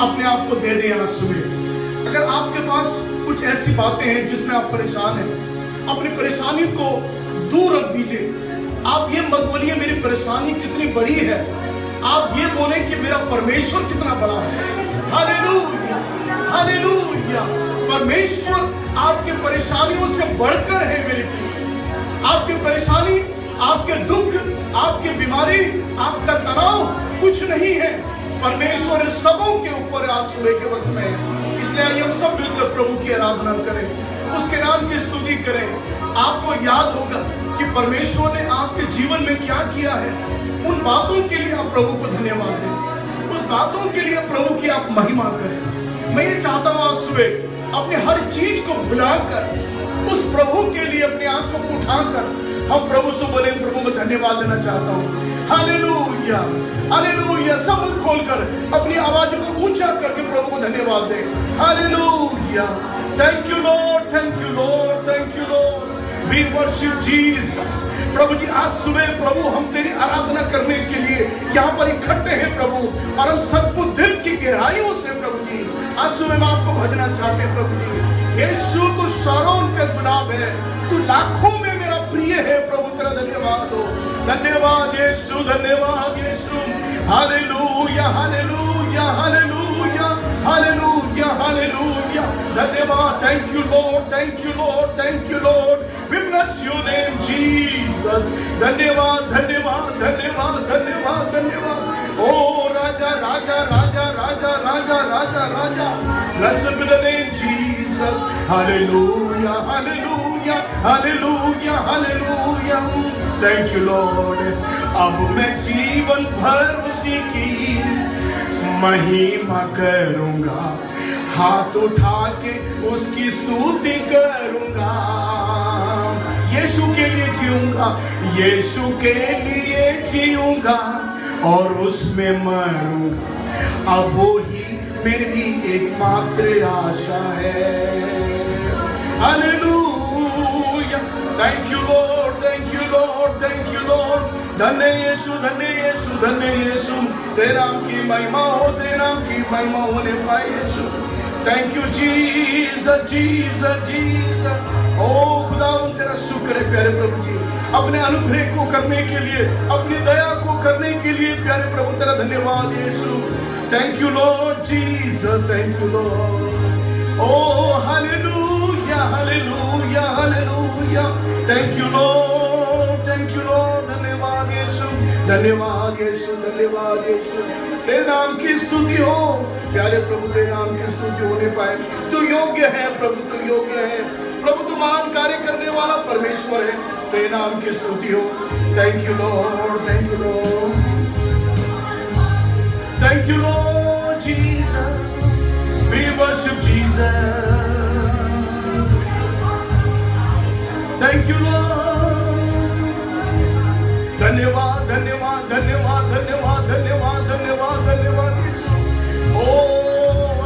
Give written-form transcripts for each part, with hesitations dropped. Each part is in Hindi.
अपने आप को दे दें आज सुबह। अगर आपके पास कुछ ऐसी बातें हैं जिसमें आप परेशान हैं, अपनी परेशानी को दूर रख दीजिए। आप ये मत बोलिए मेरी परेशानी कितनी बड़ी है, आप ये बोले कि मेरा परमेश्वर कितना बड़ा है। Hallelujah, hallelujah. परमेश्वर आपके परेशानियों से बढ़कर है मेरे प्रिय। आपकी परेशानी, आपके दुख, आपकी बीमारी, आपका तनाव कुछ नहीं है। परमेश्वर सबों के ऊपर आज सुबह के वक्त में। इसलिए आइए हम सब मिलकर प्रभु की आराधना करें, उसके नाम की स्तुति करें। आपको याद होगा कि परमेश्वर ने आपके जीवन में क्या किया है। उन बातों के लिए आप प्रभु को धन्यवाद दें, उस बातों के लिए प्रभु की आप महिमा करें। मैं ये चाहता हूं आज सुबह अपने हर चीज को भुलाकर उस प्रभु के लिए अपने आंखों को उठाकर हम प्रभु से बोले, प्रभु मैं धन्यवाद देना चाहता हूँ। Hallelujah, hallelujah. सब मुंह खोलकर अपनी आवाज को ऊंचा करके प्रभु को धन्यवाद दें। Hallelujah. Thank you Lord, thank you Lord, thank you Lord. We worship Jesus। प्रभु जी आज सुबह प्रभु हम तेरी आराधना करने के लिए यहाँ पर इकट्ठे हैं प्रभु, और हम सचमुच दिल की गहराइयों से प्रभु जी आज सुबह हम आपको भजना चाहते हैं प्रभु जी। यीशु तू शारोन का गुलाब है, तू लाखों में मेरा प्रिय है प्रभु, तेरा धन्यवाद हो। धन्यवाद यीशु, धन्यवाद Yeshu. Hallelujah, hallelujah, hallelujah, hallelujah, hallelujah. धन्यवाद। Thank you Lord, thank you Lord, thank you Lord. We bless your name Jesus। धन्यवाद, धन्यवाद, धन्यवाद, धन्यवाद, धन्यवाद। ओ राजा, राजा, राजा, राजा, राजा, राजा, राजा। Blessed be the name Jesus। Hallelujah, hallelujah, hallelujah, hallelujah। Thank you Lord। अब मैं जीवन भर उसी की महिमा करूंगा, हाथ उठा के उसकी स्तुति करूंगा। यीशु के लिए जीऊंगा, यीशु के लिए जीऊंगा और उसमें मरूंगा। अब वो ही मेरी एकमात्र आशा है। Hallelujah. Thank you Lord, thank you Lord, thank you Lord. धन्य यीशु, धन्य यीशु, धन्य यीशु। तेरे नाम की महिमा हो, तेरे नाम की महिमा होने पाए Yeshu. Thank you Jesus, Jesus, Jesus. ओ खुदावन तेरा शुक्र है प्यारे प्रभु जी, अपने अनुग्रह को करने के लिए, अपनी दया को करने के लिए प्यारे प्रभु तेरा धन्यवाद Yeshu. Thank you Lord Jesus, thank you Lord. ओ hallelujah, hallelujah, hallelujah. Thank you Lord, thank you Lord. धन्यवाद यीशु, धन्यवाद यीशु, धन्यवाद यीशु। तेरे नाम की स्तुति हो प्यारे प्रभु, तेरे नाम की स्तुति होने पाए। तू योग्य है प्रभु, तू योग्य है प्रभु, तू महान कार्य करने वाला परमेश्वर है। तेरे नाम की स्तुति हो। Thank you Lord, thank you Lord, thank you Lord Jesus. We worship Jesus. Thank you Lord. धन्यवाद, धन्यवाद, धन्यवाद, धन्यवाद, धन्यवाद, धन्यवाद, धन्यवाद यीशु। ओ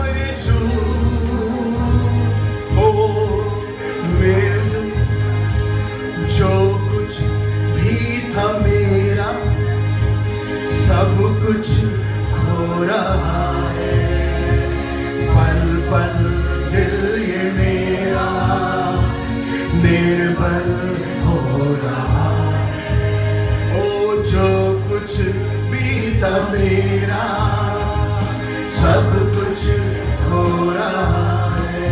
यीशु, ओ मेरे जो कुछ भी था मेरा, सब कुछ खो रहा है। पल पल दिल ये मेरा निर्बल हो रहा है। ओ जो कुछ भी था मेरा, सब कुछ हो रहा है।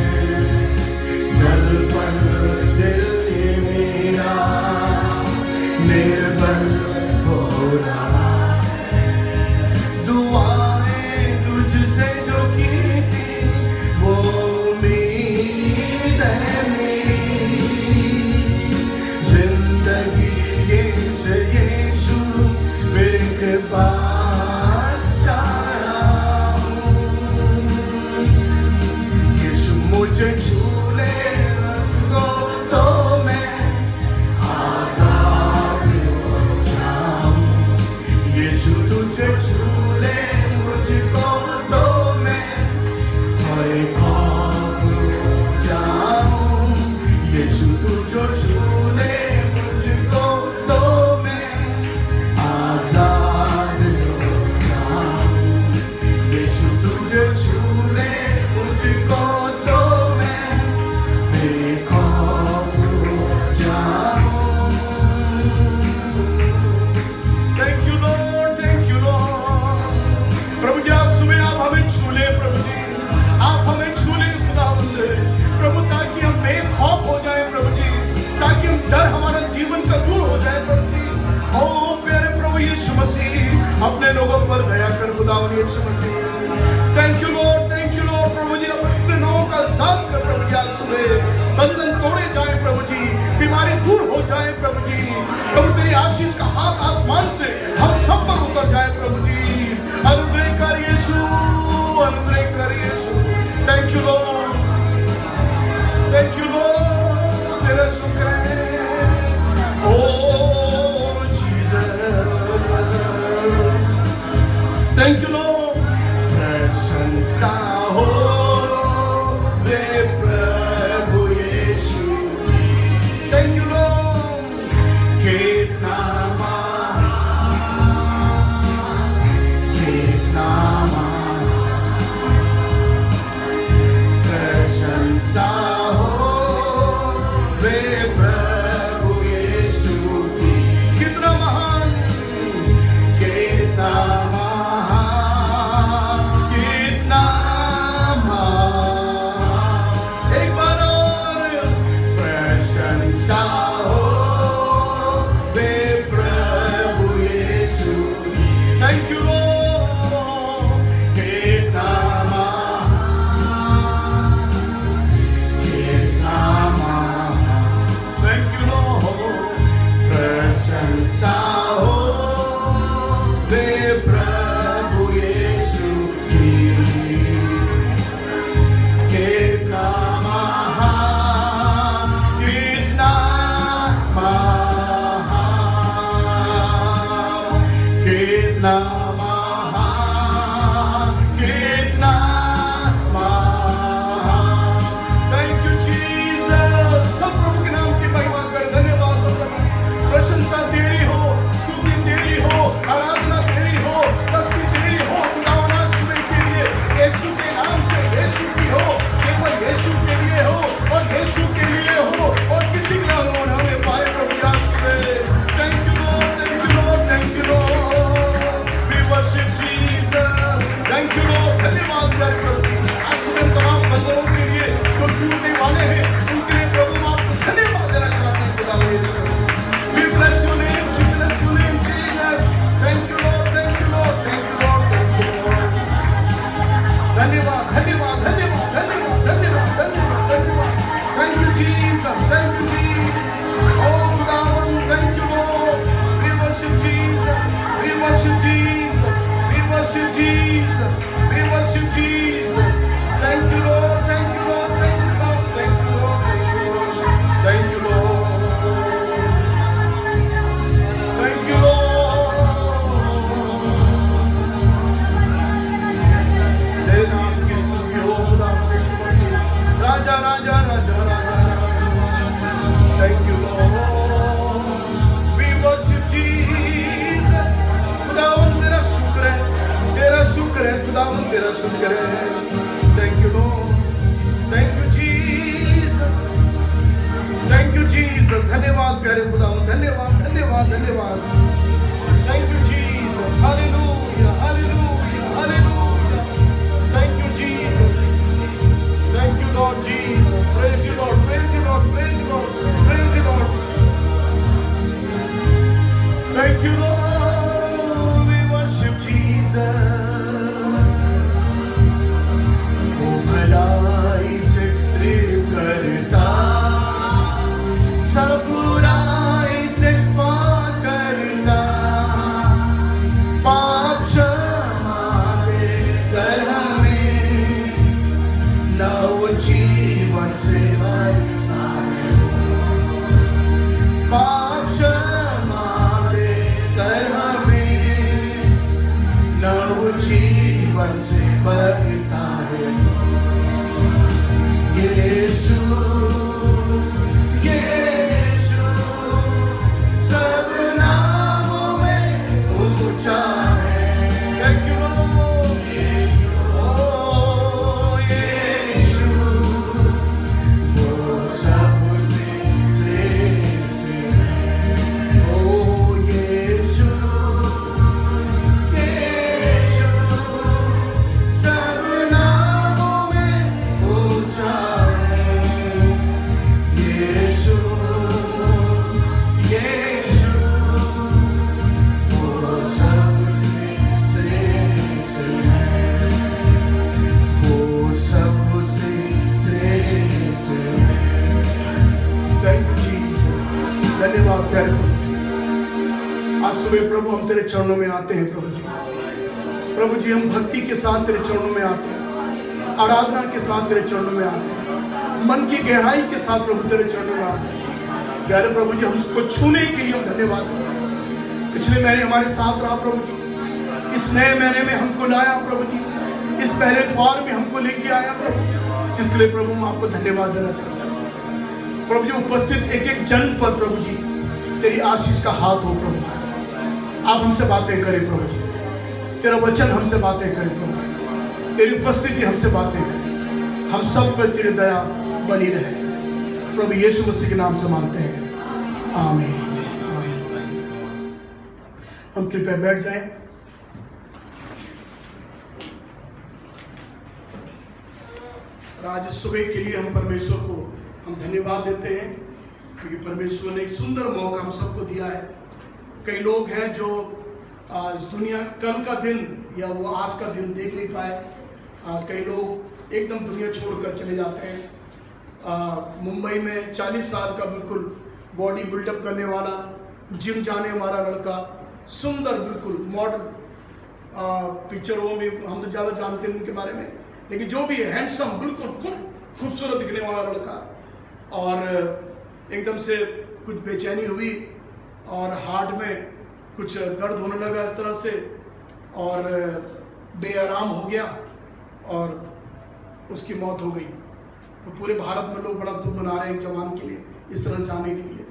पल पल दिल ये मेरा निर्बल हो रहा है। दुआएं तुझसे जो की थी, वो उम्मीद है मेरी। जिंदगी यीशु एक बार चाहा हूँ। जाए प्रभु जी। प्रभु तेरी आशीष का हाथ आसमान से हम सब पर उतर जाए प्रभु जी। अनुग्रह कर यीशु, अनुग्रह कर Yeshu. Thank you Lord, thank you Lord, तेरा शुक्र है। ओ जीसस, थैंक यू लॉर्ड। प्रशंसा हो वे प्रभु यीशु की। Thank you Lord. कितना प्रशंसा हो वे प्रभु यीशु की। कितना महान, कितना धन्यवाद प्यारे खुदावन, धन्यवाद धन्यवाद धन्यवाद। Thank you Jesus, hallelujah hallelujah hallelujah. Thank you Jesus, thank you Lord Jesus. Praise you Lord, praise you Lord, praise you Lord, praise you Lord. Thank you Lord, we worship Jesus. वो भलाई से प्रेम करता, सब बुराई से पार करता, सुबह प्रभु हम तेरे चरणों में आते हैं प्रभु जी। प्रभु जी हम भक्ति के साथ तेरे चरणों में आते हैं, आराधना के साथ तेरे चरणों में आते हैं, मन की गहराई के साथ प्रभु तेरे चरणों में आते हैं। प्यारे प्रभु जी हम उसको छूने के लिए हम धन्यवाद देते हैं। पिछले महीने हमारे साथ रहा प्रभु जी, इस नए महीने में हमको लाया प्रभु जी, इस पहले द्वार में हमको लेके आया प्रभु, जिसके लिए प्रभु हम आपको धन्यवाद देना चाहते हैं। प्रभु जी उपस्थित एक एक जन पर प्रभु जी तेरी आशीष का हाथ हो प्रभु जी। आप हमसे बातें करें प्रभु जी, तेरा वचन हमसे बातें करें प्रभु, तेरी उपस्थिति हमसे बातें करें, हम सब पर तेरी दया बनी रहे। प्रभु यीशु मसीह के नाम से मांगते हैं, आमीन। हम कृपया बैठ जाएं। आज सुबह के लिए हम परमेश्वर को हम धन्यवाद देते हैं, क्योंकि परमेश्वर ने एक सुंदर मौका हम सबको दिया है। कई लोग हैं जो इस दुनिया कल का दिन या वो आज का दिन देख नहीं पाए। कई लोग एकदम दुनिया छोड़कर चले जाते हैं। मुंबई में 40 साल का बिल्कुल बॉडी बिल्डअप करने वाला, जिम जाने वाला लड़का, सुंदर बिल्कुल मॉडल, पिक्चरों में हम तो ज़्यादा जानते हैं उनके बारे में, लेकिन जो भी है हैंडसम, बिल्कुल खूबसूरत दिखने वाला लड़का, और एकदम से कुछ बेचैनी हुई और हार्ट में कुछ दर्द होने लगा इस तरह से, और बेआराम हो गया और उसकी मौत हो गई। तो पूरे भारत में लोग बड़ा दुख मना रहे हैं जवान के लिए, इस तरह जाने के लिए,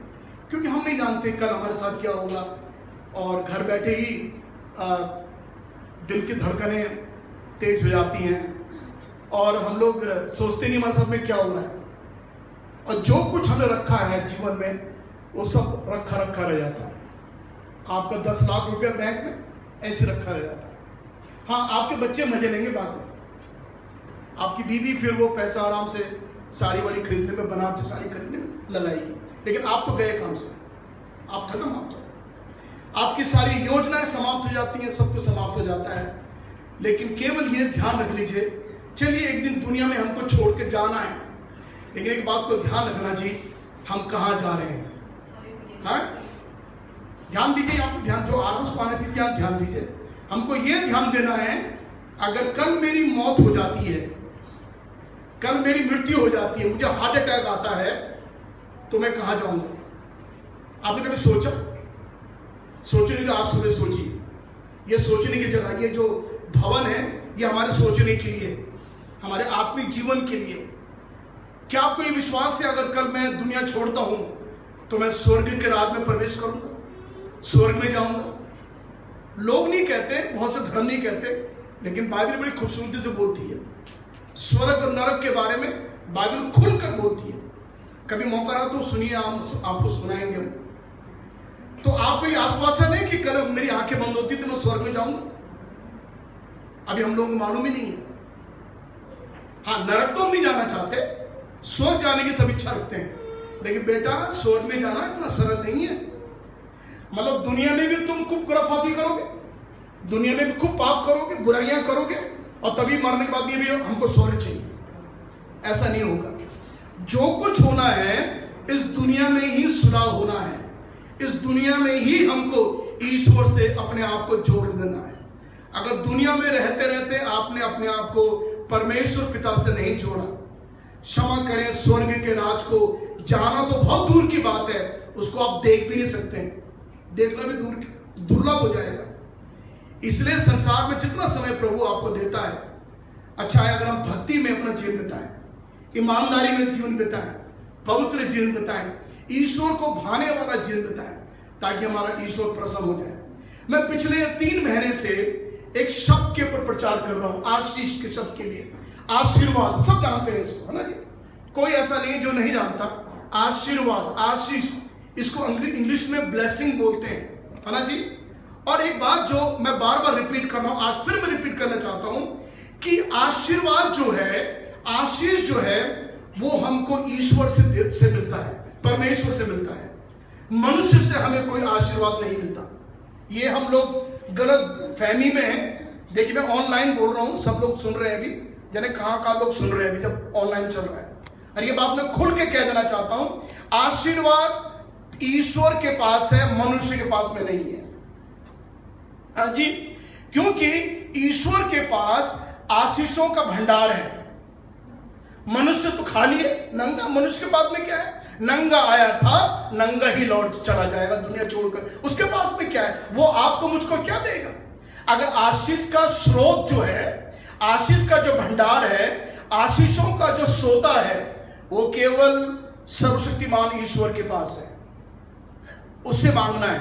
क्योंकि हम नहीं जानते कल हमारे साथ क्या होगा। और घर बैठे ही दिल की धड़कनें तेज हो जाती हैं और हम लोग सोचते नहीं हमारे साथ में क्या हो रहा है, और जो कुछ हमने रखा है जीवन में वो सब रखा रह जाता है। आपका 10 लाख रुपया बैंक में ऐसे रखा रह जाता है। हाँ, आपके बच्चे मजे लेंगे बाद में, आपकी बीवी फिर वो पैसा आराम से साड़ी वाड़ी खरीदने में, बनारसी साड़ी खरीदने में लगाएगी, लेकिन आप तो गए काम से, आप खत्म। आप तो आपकी सारी योजनाएं समाप्त हो जाती हैं, सब कुछ समाप्त हो जाता है। लेकिन केवल ये ध्यान रख लीजिए, चलिए एक दिन दुनिया में हमको छोड़ के जाना है, लेकिन एक बात को ध्यान रखना जी, हम कहाँ जा रहे हैं। हाँ, ध्यान दीजिए, आपको ध्यान, जो आरस को आने की ध्यान दीजिए। हमको ये ध्यान देना है, अगर कल मेरी मौत हो जाती है, कल मेरी मृत्यु हो जाती है, मुझे हार्ट अटैक आता है, तो मैं कहाँ जाऊंगा। आपने कभी सोचा? सोचे नहीं तो आज सुबह सोचिए। ये सोचने की जगह, ये जो भवन है, ये हमारे सोचने के लिए, हमारे आत्मिक जीवन के लिए। क्या आपको ये विश्वास है अगर कल मैं दुनिया छोड़ता हूं तो मैं स्वर्ग के राज में प्रवेश करूंगा, स्वर्ग में जाऊंगा? लोग नहीं कहते, बहुत से धर्म नहीं कहते, लेकिन बाइबल बड़ी खूबसूरती से बोलती है। स्वर्ग और नरक के बारे में बाइबल खुलकर बोलती है। कभी मौका रहा तो सुनिए, हम आपको सुनाएंगे। तो आपको ये आश्वासन है कि कल मेरी आंखें बंद होती तो मैं स्वर्ग में जाऊंगा? अभी हम लोगों को मालूम ही नहीं है। हाँ, नरक तो हम नहीं जाना चाहते, स्वर्ग जाने की सब इच्छा रखते हैं, लेकिन बेटा स्वर्ग में जाना इतना सरल नहीं है। मतलब दुनिया में भी तुम खूब खुराफाती करोगे, दुनिया में भी खूब पाप करोगे, बुराइयां करोगे, और तभी मरने के बाद ये भी हमको स्वर्ग चाहिए, ऐसा नहीं होगा। जो कुछ होना है इस दुनिया में ही सुलह होना है, इस दुनिया में ही हमको ईश्वर से अपने आप को जोड़ देना है। अगर दुनिया में रहते रहते आपने अपने आप को परमेश्वर पिता से नहीं जोड़ा, क्षमा करें, स्वर्ग के राज को जाना तो बहुत दूर की बात है, उसको आप देख भी नहीं सकते हैं, देखना भी दुर्लभ हो जाएगा। इसलिए संसार में जितना समय प्रभु आपको देता है, अच्छा है अगर हम भक्ति में अपना जीवन बिताएं, ईमानदारी में जीवन बिताएं, पवित्र जीवन बिताएं, ईश्वर को भाने वाला जीवन बिताएं, ताकि हमारा ईश्वर प्रसन्न हो जाए। मैं पिछले 3 महीने से एक शब्द के ऊपर प्रचार कर रहा हूं, आशीष के शब्द के लिए। आशीर्वाद, सब जानते हैं इसको, है ना जी, कोई ऐसा नहीं जो नहीं जानता। आशीर्वाद, आशीष, इसको इंग्लिश में ब्लेसिंग बोलते हैं, है ना जी। और एक बात जो मैं बार बार रिपीट कर रहा हूं, आज फिर मैं रिपीट करना चाहता हूं कि आशीर्वाद जो है, आशीष जो है, वो हमको ईश्वर से मिलता है, परमेश्वर से मिलता है। मनुष्य से हमें कोई आशीर्वाद नहीं मिलता। ये हम लोग गलत फहमी में है। देखिए मैं ऑनलाइन बोल रहा हूं, सब लोग सुन रहे हैं अभी, जाने कहां लोग सुन रहे हैं अभी जब ऑनलाइन चल रहा है। और ये बात मैं खुल के कह देना चाहता हूं, आशीर्वाद ईश्वर के पास है, मनुष्य के पास में नहीं है। हाँ जी, क्योंकि ईश्वर के पास आशीषों का भंडार है। मनुष्य तो खाली है, नंगा। मनुष्य के पास में क्या है? नंगा आया था, नंगा ही लौट चला जाएगा दुनिया छोड़कर। उसके पास में क्या है? वो आपको मुझको क्या देगा? अगर आशीष का स्रोत जो है, आशीष का जो भंडार है, आशीषों का जो सोता है, वो केवल सर्वशक्तिमान ईश्वर के पास है। उससे मांगना है,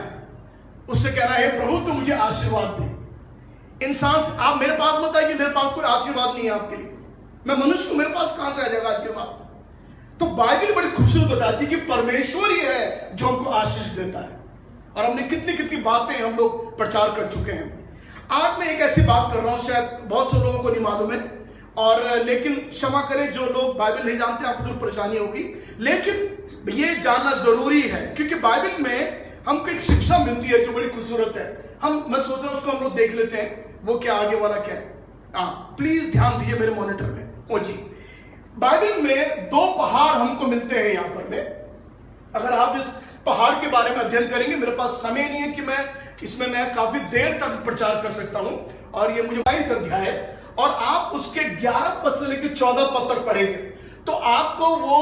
उससे कहना है प्रभु तू मुझे आशीर्वाद दे। इंसान, आप मेरे पास मत आइए, मेरे पास कोई आशीर्वाद नहीं है आपके लिए, मैं मनुष्य हूं, मेरे पास कहां से आ जाएगा आशीर्वाद? तो बाइबल बड़ी खूबसूरत बताती है कि परमेश्वर ही है जो हमको आशीष देता है। और हमने कितनी कितनी बातें हम लोग प्रचार कर चुके हैं। आज मैं एक ऐसी बात कर रहा हूं, शायद बहुत से लोगों को नहीं मालूम है, और लेकिन क्षमा करें जो लोग बाइबल नहीं जानते, आपको तो परेशानी होगी, लेकिन ये जानना जरूरी है, क्योंकि बाइबल में हमको एक शिक्षा मिलती है जो बड़ी खूबसूरत है। मैं सोच रहा हूं उसको हम लोग देख लेते हैं, वो क्या आगे वाला क्या है। प्लीज ध्यान दीजिए मेरे मॉनिटर में। ओ जी, बाइबल में 2 पहाड़ हमको मिलते हैं यहाँ पर में। अगर आप इस पहाड़ के बारे में अध्ययन करेंगे, मेरे पास समय नहीं है कि मैं काफी देर तक प्रचार कर सकता हूं, और ये मुझे 22 अध्याय है, और आप उसके 11 पद से लेकर 14 पद तक पढ़ेंगे तो आपको वो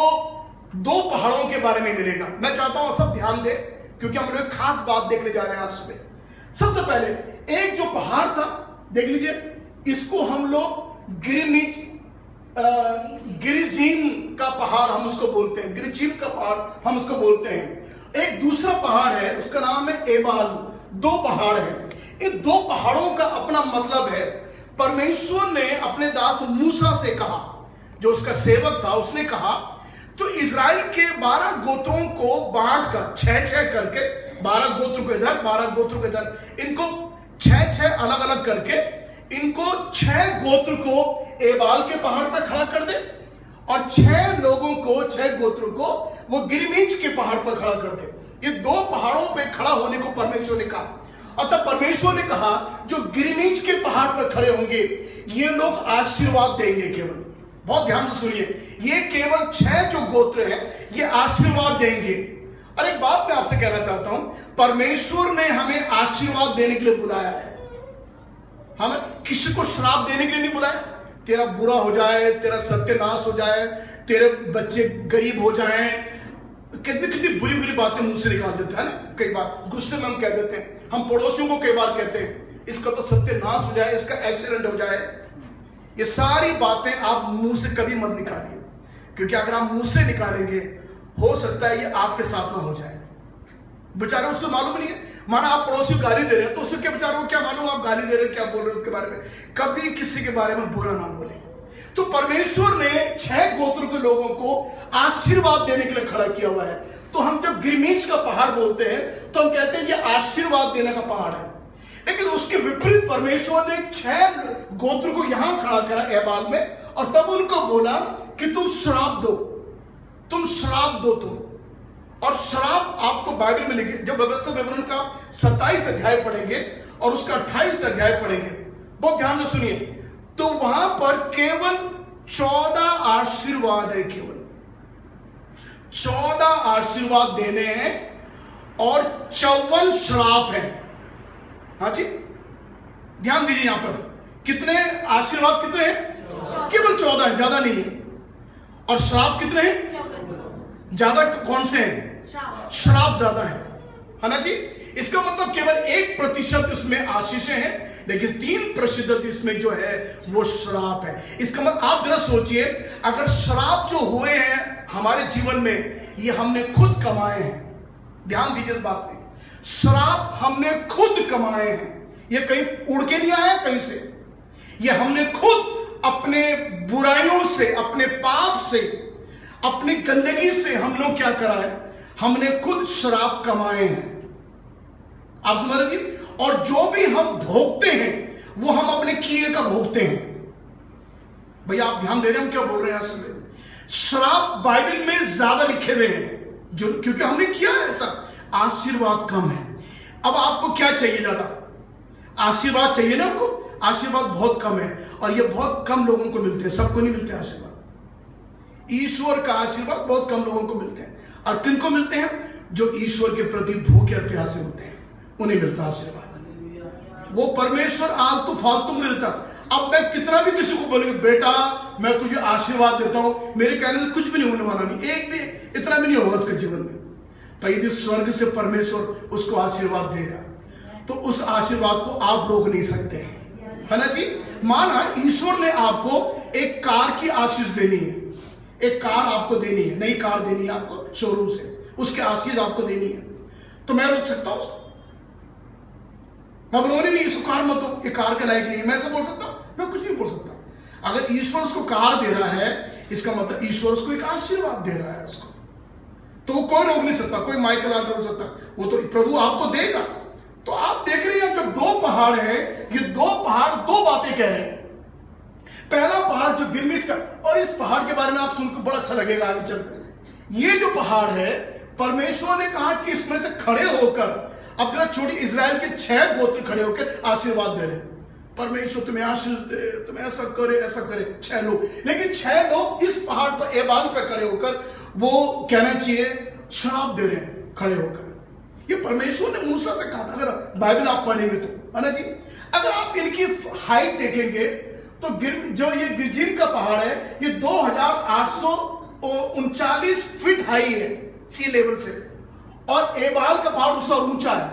2 पहाड़ों के बारे में मिलेगा। मैं चाहता हूं सब ध्यान दें, क्योंकि हम लोग एक खास बात देखने जा रहे हैं आज सुबह। सबसे पहले एक जो पहाड़ था, देख लीजिए, इसको हम लोग गिरिजीम का पहाड़ हम उसको बोलते हैं, गिरिजीम का पहाड़ हम उसको बोलते हैं। एक दूसरा पहाड़ है, उसका नाम है एबाल। 2 पहाड़ है। इन 2 पहाड़ों का अपना मतलब है। परमेश्वर ने अपने दास मूसा से कहा, जो उसका सेवक था, उसने कहा तो इजराइल के 12 गोत्रों को बांट कर 6-6 करके, 12 गोत्र को इधर, 12 गोत्र को इधर, इनको 6-6 अलग अलग करके, इनको 6 गोत्र को एबाल के पहाड़ पर खड़ा कर दे, और 6 लोगों को, 6 गोत्रों को वो गिरिमीज के पहाड़ पर खड़ा कर दे। ये 2 पहाड़ों पे खड़ा होने को परमेश्वर ने कहा। और तब परमेश्वर ने कहा जो गिरिमीज के पहाड़ पर खड़े होंगे ये लोग आशीर्वाद देंगे केवल। बहुत ध्यान से सुनिए, ये केवल 6 जो गोत्र हैं ये आशीर्वाद देंगे। और एक बात मैं आपसे कहना चाहता हूं, परमेश्वर ने हमें आशीर्वाद देने के लिए बुलाया है। हमें किसी को श्राप देने के लिए नहीं बुलाया, तेरा बुरा हो जाए, तेरा सत्यानाश हो जाए, तेरे बच्चे गरीब हो जाएं, कितनी कितनी बुरी बुरी बातें मुंह से निकाल देते हैं ना। कई बार गुस्से में हम कह देते हैं, हम पड़ोसियों को कई बार कहते हैं इसका तो सत्यानाश हो जाए, इसका एक्सीडेंट हो जाए। ये सारी बातें आप मुंह से कभी मत निकालिए, क्योंकि अगर आप मुंह से निकालेंगे हो सकता है ये आपके साथ ना हो जाए। बेचारा उसको मालूम नहीं है, माना आप पड़ोसी को गाली दे रहे हैं तो उसके बेचारे को क्या मालूम आप गाली दे रहे हैं, क्या बोल रहे हैं उसके बारे में। कभी किसी के बारे में बुरा ना बोले। तो परमेश्वर ने 6 गोत्र के लोगों को आशीर्वाद देने के लिए खड़ा किया हुआ है। तो हम जब गिरमीज का पहाड़ बोलते हैं तो हम कहते हैं ये आशीर्वाद देने का पहाड़ है। लेकिन उसके विपरीत परमेश्वर ने 6 गोत्र को यहां खड़ा करा एबाल में, और तब उनको बोला कि तुम श्राप दो, तुम श्राप दो तुम। और श्राप आपको बाइबल में लिखे, जब व्यवस्था विवरण का 27 अध्याय पढ़ेंगे और उसका 28 अध्याय पढ़ेंगे, बहुत ध्यान से सुनिए, तो वहां पर केवल 14 आशीर्वाद है, केवल 14 आशीर्वाद देने हैं और 54 श्राप है। हाँ जी, ध्यान दीजिए यहां पर कितने आशीर्वाद कितने हैं? केवल 14 है, ज्यादा नहीं है। और श्राप कितने हैं? ज्यादा कौन से हैं? श्राप ज्यादा है ना जी। इसका मतलब केवल 1% इसमें आशीषें हैं, लेकिन 3% इसमें जो है वो श्राप है। इसका मतलब आप जरा सोचिए, अगर श्राप जो हुए हैं हमारे जीवन में ये हमने खुद कमाए हैं। ध्यान दीजिए इस बात में, श्राप हमने खुद कमाए हैं, ये कहीं उड़ के नहीं आया कहीं से। ये हमने खुद अपने बुराइयों से, अपने पाप से, अपनी गंदगी से हम लोग क्या करा है, हमने खुद श्राप कमाए हैं। आप समझ रहे हैं? और जो भी हम भोगते हैं वो हम अपने किए का भोगते हैं। भैया आप ध्यान दे रहे हैं हम क्या बोल रहे हैं? असली श्राप बाइबल में ज्यादा लिखे हुए हैं, जो क्योंकि हमने किया है ऐसा। आशीर्वाद कम है। अब आपको क्या चाहिए? ज्यादा आशीर्वाद चाहिए ना आपको? आशीर्वाद बहुत कम है, और ये बहुत कम लोगों को मिलते हैं, सबको नहीं मिलते आशीर्वाद। ईश्वर का आशीर्वाद बहुत कम लोगों को मिलते हैं। और किनको मिलते हैं? जो ईश्वर के प्रति भूखे और प्यासे होते हैं, उन्हें मिलता है आशीर्वाद। वो परमेश्वर आज तो फालतू में देता। अब मैं कितना भी किसी को बोलूंगा बेटा मैं तुझे आशीर्वाद देता हूं, मेरे कहने से कुछ भी नहीं होने वाला, नहीं एक भी इतना भी नहीं होगा उसके जीवन में। पर यदि स्वर्ग से परमेश्वर उसको आशीर्वाद देगा तो उस आशीर्वाद को आप रोक नहीं सकते, है ना जी। माना ईश्वर ने आपको एक कार की आशीष देनी है, एक कार आपको देनी है, नई कार देनी है आपको शोरूम से, उसके आशीष आपको देनी है, तो मैं रोक सकता हूं उसको? मैं बोलूंगा नहीं इसको कार मत दो, ये कार के लायक नहीं है, मैं ऐसा बोल सकता हूं? मैं कुछ नहीं बोल सकता। अगर ईश्वर उसको कार दे रहा है इसका मतलब ईश्वर उसको एक आशीर्वाद दे रहा है उसको, तो कोई रोक नहीं सकता, कोई माइकल आकर रोक सकता, वो तो प्रभु आपको देगा। तो आप देख रहे हैं जब दो पहाड़ हैं, ये दो पहाड़ दो बातें कह रहे हैं। पहला पहाड़ जो गिरमिश का, और इस पहाड़ के बारे में आप सुनकर बड़ा अच्छा लगेगा आगे चलकर। ये जो पहाड़ है परमेश्वर ने कहा कि इसमें से खड़े होकर, अब जरा छोटी इजराइल के 6 गोत्र खड़े होकर आशीर्वाद दे रहे हैं, परमेश्वर तुम्हें आशीष दे, तुम्हें ऐसा करे 6 लोग। लेकिन 6 लोग इस पहाड़ पर एबाल पर खड़े होकर वो कहना चाहिए श्राप दे रहे हैं खड़े होकर। ये परमेश्वर ने मूसा से कहा था, अगर बाइबल आप पढ़ेंगे तो, है ना जी। अगर आप इनकी हाइट देखेंगे तो जो ये गिरजिम का पहाड़ है ये 2839 फीट हाई है सी लेवल से, और एबाल का पहाड़ उससे ऊंचा है।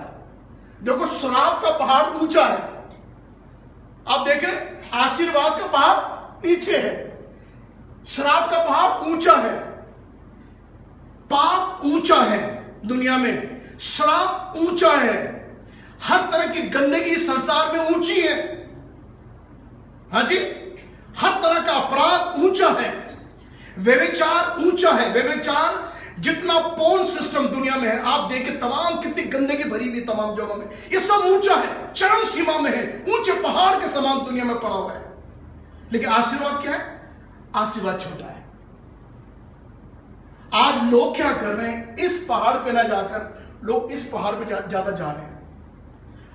देखो श्राप का पहाड़ ऊंचा है, आप देख रहे हैं, आशीर्वाद का पहाड़ नीचे है, श्राप का पहाड़ ऊंचा है, पाप ऊंचा है दुनिया में, श्राप ऊंचा है, हर तरह की गंदगी संसार में ऊंची है, हाँ जी, हर तरह का अपराध ऊंचा है, व्यभिचार ऊंचा है, व्यभिचार जितना पोर्न सिस्टम दुनिया में है आप देखिए, तमाम कितनी गंदगी भरी हुई तमाम जगहों में, ये सब ऊंचा है, चरम सीमा में है, ऊंचे पहाड़ के समान दुनिया में पड़ा हुआ है। लेकिन आशीर्वाद क्या है? आशीर्वाद छोटा है। आज लोग क्या कर रहे हैं, इस पहाड़ पे ना जाकर लोग इस पहाड़ पे ज्यादा जा रहे हैं,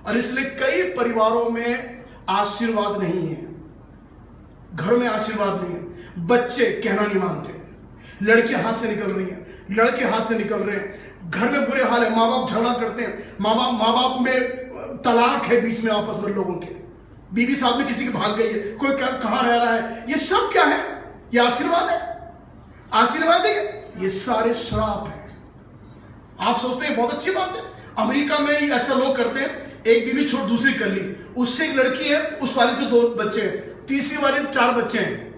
और इसलिए कई परिवारों में आशीर्वाद नहीं है, घर में आशीर्वाद नहीं है, बच्चे कहना नहीं मानते, लड़कियां हाथ से निकल रही हैं, लड़के हाथ से निकल रहे हैं, घर में बुरे हाल है, माँ बाप झगड़ा करते हैं, माँ बाप में तलाक है बीच में आपस में लोगों के, बीवी साहब में किसी की भाग गई है, कोई कहां रह रहा है, ये सब क्या है? ये आशीर्वाद है? आशीर्वाद है? ये सारे श्राप है। आप सोचते हैं बहुत अच्छी बात है, अमेरिका में ऐसा लोग करते हैं, एक बीवी छोड़ दूसरी कर ली, उससे एक लड़की है, उस वाली से 2 बच्चे हैं, तीसरी वाली से 4 बच्चे हैं,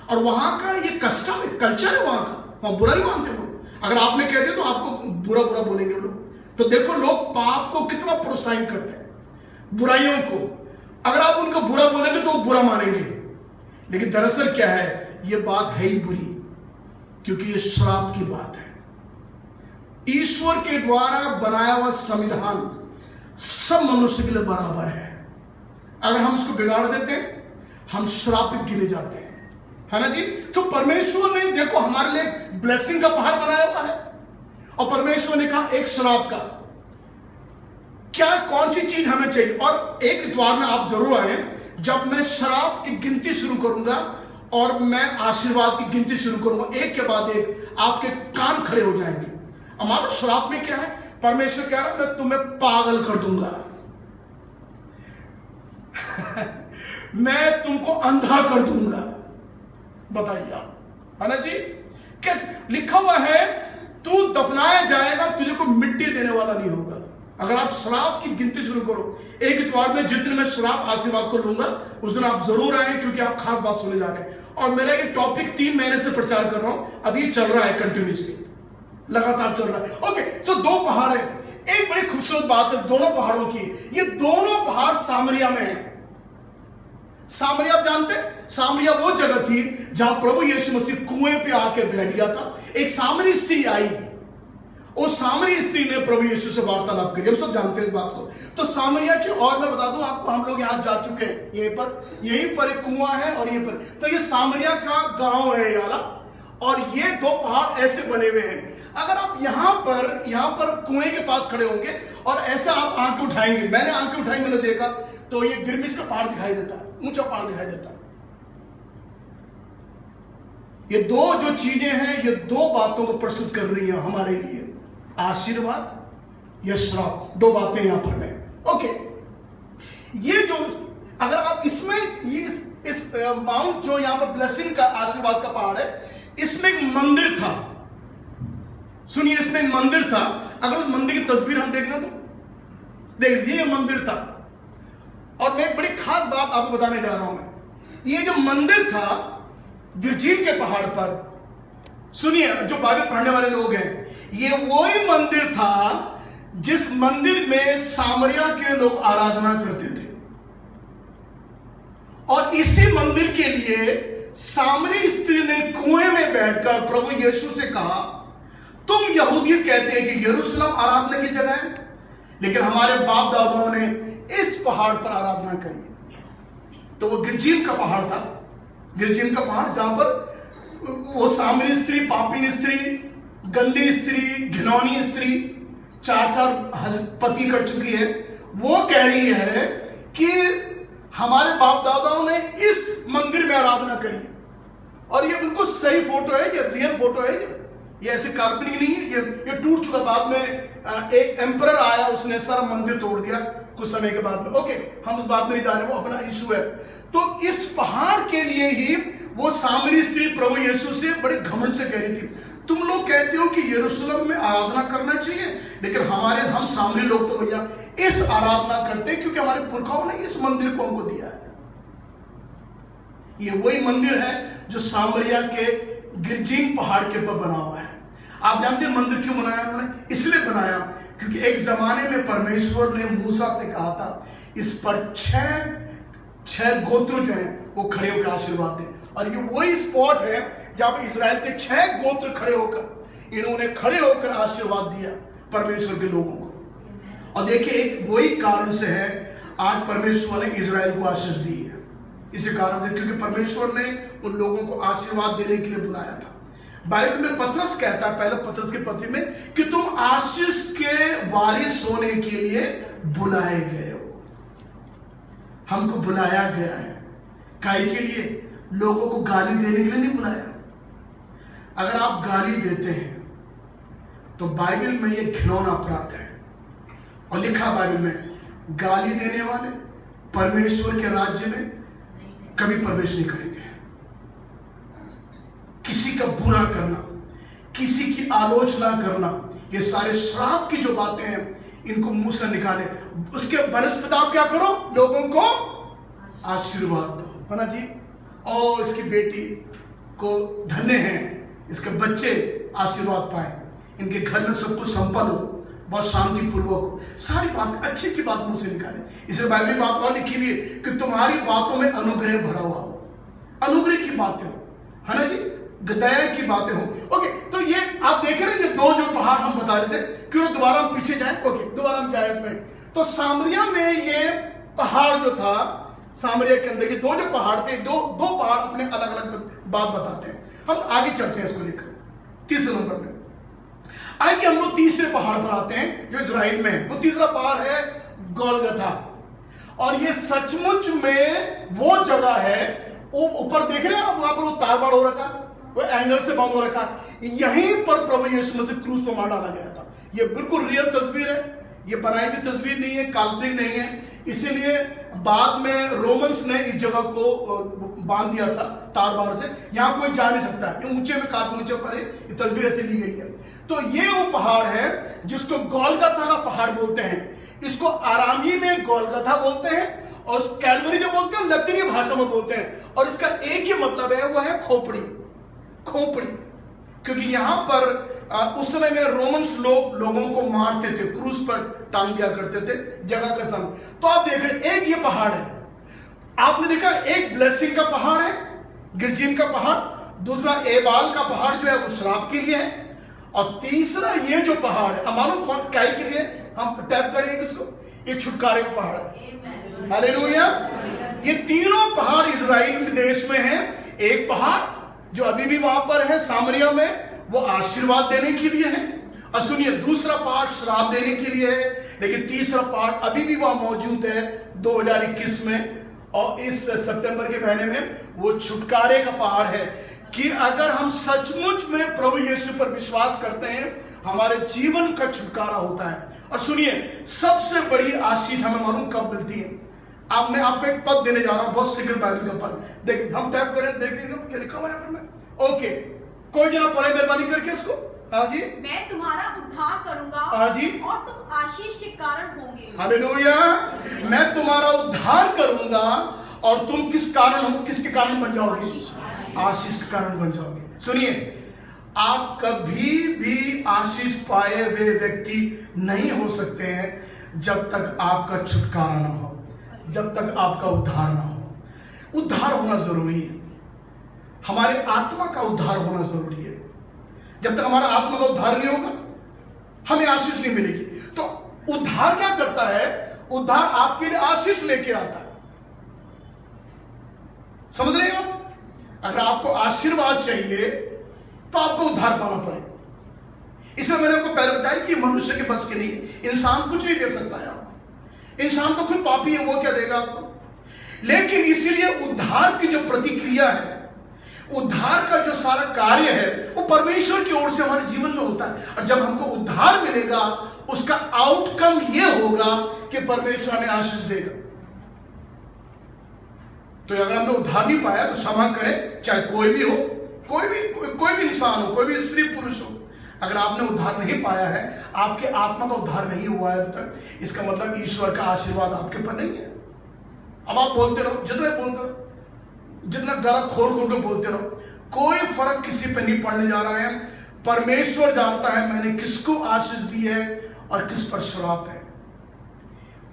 और वहां का ये कस्टम है, कल्चर है वहां का, वहां बुरा नहीं मानते लोग। अगर आपने कह दिया तो आपको बुरा बोलेंगे लोग। तो देखो लोग पाप को कितना प्रोत्साहन करते हैं, बुराइयों को। अगर आप उनको बुरा बोलेंगे तो वो बुरा मानेंगे, लेकिन दरअसल क्या है, ये बात है ही बुरी, क्योंकि ये श्राप की बात है। ईश्वर के द्वारा बनाया हुआ संविधान सब मनुष्य के लिए बराबर है। अगर हम उसको बिगाड़ देते हैं हम श्रापित गिने जाते हैं, है ना जी। तो परमेश्वर ने देखो हमारे लिए ब्लेसिंग का पहाड़ बनाया हुआ है, और परमेश्वर ने कहा एक श्राप का। क्या कौन सी चीज हमें चाहिए? और एक इतवार में आप जरूर आए, जब मैं श्राप की गिनती शुरू करूंगा और मैं आशीर्वाद की गिनती शुरू करूंगा, एक के बाद एक आपके कान खड़े हो जाएंगे। हमारा श्राप में क्या है? परमेश्वर कह रहा है मैं तुम्हें पागल कर दूंगा मैं तुमको अंधा कर दूंगा। बताइए आप, है ना जी। कैसे लिखा हुआ है, तू दफनाया जाएगा, तुझे को मिट्टी देने वाला नहीं होगा। अगर आप श्राप की गिनती शुरू करो, एक इतवार में जिस दिन मैं श्राप आशीर्वाद को लूंगा उस दिन आप जरूर आए, क्योंकि आप खास बात सुनने जा रहे हैं। और मेरा ये टॉपिक 3 महीने से प्रचार कर रहा हूं, अब ये चल रहा है कंटिन्यूसली, लगातार चल रहा है। ओके, तो 2 पहाड़ है। एक बड़ी खूबसूरत बात है दोनों पहाड़ों की, ये दोनों पहाड़ सामरिया में है। सामरिया आप जानते हैं, सामरिया वो जगह थी जहां प्रभु यीशु मसीह कुएं पे आके बैठ गया था। एक सामरी स्त्री आई, उस सामरी स्त्री ने प्रभु यीशु से वार्तालाप करी, हम सब जानते हैं इस बात को। तो सामरिया की, और मैं बता दूं आपको, हम लोग यहां जा चुके हैं, यहीं पर एक कुआं है, और यहीं पर, तो ये सामरिया का गांव है यारा, और ये 2 पहाड़ ऐसे बने हुए हैं। अगर आप यहां पर कुएं के पास खड़े होंगे और ऐसे आप आंखें उठाएंगे, मैंने आंखें उठाई, मैंने देखा तो ये गिरमिश का पहाड़ दिखाई देता है, ऊंचा पहाड़ दिखाई देता है। ये 2 जो चीजें हैं, ये 2 बातों को प्रस्तुत कर रही हैं हमारे लिए, आशीर्वाद या श्राप, 2 बातें यहां पर हैं। ओके, ये जो अगर आप इसमें इस माउंट जो यहां पर ब्लेसिंग का आशीर्वाद का पहाड़ है, इसमें एक मंदिर था। सुनिए, इसमें एक मंदिर था। अगर उस मंदिर की तस्वीर हम देखना तो देख, ये मंदिर था। और मैं एक बड़ी खास बात आपको बताने जा रहा हूं। मैं ये जो मंदिर था गिरजीम के पहाड़ पर, सुनिए, जो बाइबल पढ़ने वाले लोग हैं, ये वही मंदिर था जिस मंदिर में सामरिया के लोग आराधना करते थे। और इसी मंदिर के लिए सामरी स्त्री ने कुएं में बैठकर प्रभु यीशु से कहा, तुम यहूदी कहते हैं कि यरूशलेम आराधना की जगह है, लेकिन हमारे बाप दादाओं ने इस पहाड़ पर आराधना करी। तो वो गिरजीम का पहाड़ था। गिरजीम का पहाड़ जहां पर वो सामरी स्त्री, पापी स्त्री, गंदी स्त्री, घिनौनी स्त्री, 4 पति कर चुकी है, वो कह रही है कि हमारे बाप दादाओं ने इस मंदिर में आराधना करी। और ये बिल्कुल सही फोटो है, ये रियल फोटो है। ये ऐसे काल्पनिक नहीं है। ये टूट चुका। बाद में एक एम्परर आया, उसने सारा मंदिर तोड़ दिया कुछ समय के बाद में। ओके, हम उस बात में नहीं जा रहे, वो अपना इशू है। तो इस पहाड़ के लिए ही वो सामरी स्त्री प्रभु यीशु से बड़े घमंड से कह रही थी, तुम लोग कहते हो कि यरूशलेम में आराधना करना चाहिए, लेकिन हम सामरी लोग तो भैया इस आराधना करते हैं क्योंकि हमारे पुरखाओं ने इस मंदिर को हमको दिया है। ये वही मंदिर है जो सामरिया के गिरजीम पहाड़ के ऊपर बना हुआ है। आप जानते हैं मंदिर क्यों बनाया उन्होंने? इसलिए बनाया क्योंकि एक जमाने में परमेश्वर ने मूसा से कहा था, इस पर छह गोत्र जो हैं वो खड़े होकर आशीर्वाद दें। और ये वही स्पॉट है जहां पर इजराइल के 6 गोत्र खड़े होकर आशीर्वाद दिया परमेश्वर के लोगों को। और देखिए, एक वही कारण से है आज परमेश्वर ने इजराइल को आशीष दी है। इसी कारण से, क्योंकि परमेश्वर ने उन लोगों को आशीर्वाद देने के लिए बुलाया था। बाइबल में पतरस कहता है, पहले पतरस की पत्री में, कि तुम आशीष के वारिस होने के लिए बुलाए गए हो। हमको बुलाया गया है। काहे के लिए? लोगों को गाली देने के लिए नहीं बुलाया। अगर आप गाली देते हैं तो बाइबल में यह घिनौना अपराध है। और लिखा बाइबल में, गाली देने वाले परमेश्वर के राज्य में कभी प्रवेश नहीं करेंगे। किसी का बुरा करना, किसी की आलोचना करना, ये सारे श्राप की जो बातें हैं, इनको मुंह से निकाले। उसके बनस्पत आप क्या करो? लोगों को आशीर्वाद दो, है ना जी। और इसकी बेटी को धन्य है, इसके बच्चे आशीर्वाद पाए, इनके घर में सब कुछ संपन्न हो, बहुत शांतिपूर्वक, सारी बात अच्छी अच्छी बात मुंह से निकाले। इसलिए बाइबल में बात और लिखी हुई है कि तुम्हारी बातों में अनुग्रह भरा हुआ हो, अनुग्रह की बातें हो, है ना जी, दया की बातें हो। ओके, तो ये आप देख रहे हैं, ये 2 जो पहाड़ हम बता रहे थे, क्यों दोबारा हम पीछे जाएं? ओके, दोबारा हम जाए इसमें। तो सामरिया में ये पहाड़ जो था, सामरिया के अंदर के 2 जो पहाड़ थे, दो पहाड़ अपने अलग अलग बात बताते हैं। हम आगे चलते हैं इसको लेकर 3 नंबर में। आइए हम लोग तीसरे पहाड़ पर आते हैं जो इजराइल में है। वो तीसरा पहाड़ है गोलगथा। और ये सचमुच में वो जगह है, वो ऊपर देख रहे हैं आप, वहां पर वो तारबाड़ हो रखा, वो एंगल से बंद हो रखा, यहीं पर प्रभु यीशु मसीह क्रूस पर मार डाला गया था। ये बिल्कुल रियल तस्वीर है, ये बनाई हुई तस्वीर नहीं है, काल्पनिक नहीं है। इसीलिए बाद में रोमन्स ने इस जगह को बांध दिया था तारबाड़ से, यहां कोई जा नहीं सकता। ये ऊंचे में, काफी ऊंचे पर है, ये तस्वीर ऐसे ली गई है। तो ये वो पहाड़ है जिसको गोलगथा का पहाड़ बोलते हैं। इसको आरामी में गोलगथा बोलते हैं, और कैलवरी जो बोलते हैं लतीनी भाषा में बोलते हैं। और इसका एक ही मतलब है, वो है खोपड़ी। खोपड़ी, क्योंकि यहां पर उस समय में रोमन्स लोगों को मारते थे, क्रूस पर टांग दिया करते थे, जगह का नाम। तो आप देख रहे, एक ये पहाड़ है, आपने देखा, एक ब्लेसिंग का पहाड़ है, गिरजीम का पहाड़, दूसरा एबाल का पहाड़ जो है वो श्राप के लिए है, और तीसरा ये जो पहाड़ है, मालूम कौन काय के लिए? हम टैप करेंगे इसको, ये छुटकारे का पहाड़ है। हालेलुया। ये तीनों पहाड़ इजराइल देश में है। एक पहाड़ जो अभी भी वहां पर है सामरिया में, वो आशीर्वाद देने के लिए है, और सुनिए, दूसरा पहाड़ श्राप देने के लिए है। लेकिन तीसरा पहाड़ अभी भी वहां मौजूद है 2021 में, और इस सितंबर के महीने में वो छुटकारे का पहाड़ है। कि अगर हम सचमुच में प्रभु यीशु पर विश्वास करते हैं, हमारे जीवन का छुटकारा होता है। और सुनिए, सबसे बड़ी आशीष हमें मालूम कब मिलती है? अब मैं आपको एक पद देने जा रहा हूं, बहुत सीक्रेट बाइबल का पद। देखिए हम टैप करें, देखेंगे क्या लिखा हुआ है यहाँ पर में। ओके, कोई जना पढ़े मेहरबानी करके उसको। हाँ जी। मैं तुम्हारा उद्धार करूंगा, हाँ जी, और तुम आशीष के कारण होंगे। हालेलुया। मैं तुम्हारा उद्धार करूंगा और तुम किसके कारण बन जाओगे? आशीष के कारण बन जाओगे। सुनिए, आप कभी भी आशीष पाए हुए व्यक्ति नहीं हो सकते हैं जब तक आपका छुटकारा ना हो, जब तक आपका उद्धार ना हो। उद्धार होना जरूरी है, हमारे आत्मा का उद्धार होना जरूरी है। जब तक हमारा आत्मा का उद्धार नहीं होगा हमें आशीष नहीं मिलेगी। तो उद्धार क्या करता है? उद्धार आपके लिए आशीष लेके आता है। समझ रहे हैं आप? अगर आपको आशीर्वाद चाहिए तो आपको उद्धार पाना पड़ेगा। इसलिए मैंने आपको पहले बताया कि मनुष्य के बस के लिए इंसान कुछ नहीं दे सकता है। आपको इंसान तो खुद पापी है, वो क्या देगा आपको? लेकिन इसीलिए उद्धार की जो प्रतिक्रिया है, उद्धार का जो सारा कार्य है, वो परमेश्वर की ओर से हमारे जीवन में होता है। और जब हमको उद्धार मिलेगा उसका आउटकम ये होगा कि परमेश्वर हमें आशीष देगा। तो अगर हमने उद्धार नहीं पाया तो क्षमा करें, चाहे कोई भी हो, कोई भी इंसान हो, कोई भी स्त्री पुरुष हो। अगर आपने उद्धार नहीं पाया है, आपके आत्मा का उद्धार नहीं हुआ है अब तक, इसका मतलब ईश्वर का आशीर्वाद आपके पर नहीं है। अब आप बोलते रहो, जितना बोलते रहो, जितना गला खोल खोल के बोलते रहो, कोई फर्क किसी पे नहीं पड़ने जा रहा है। परमेश्वर जानता है मैंने किसको आशीष दी है और किस पर श्राप है।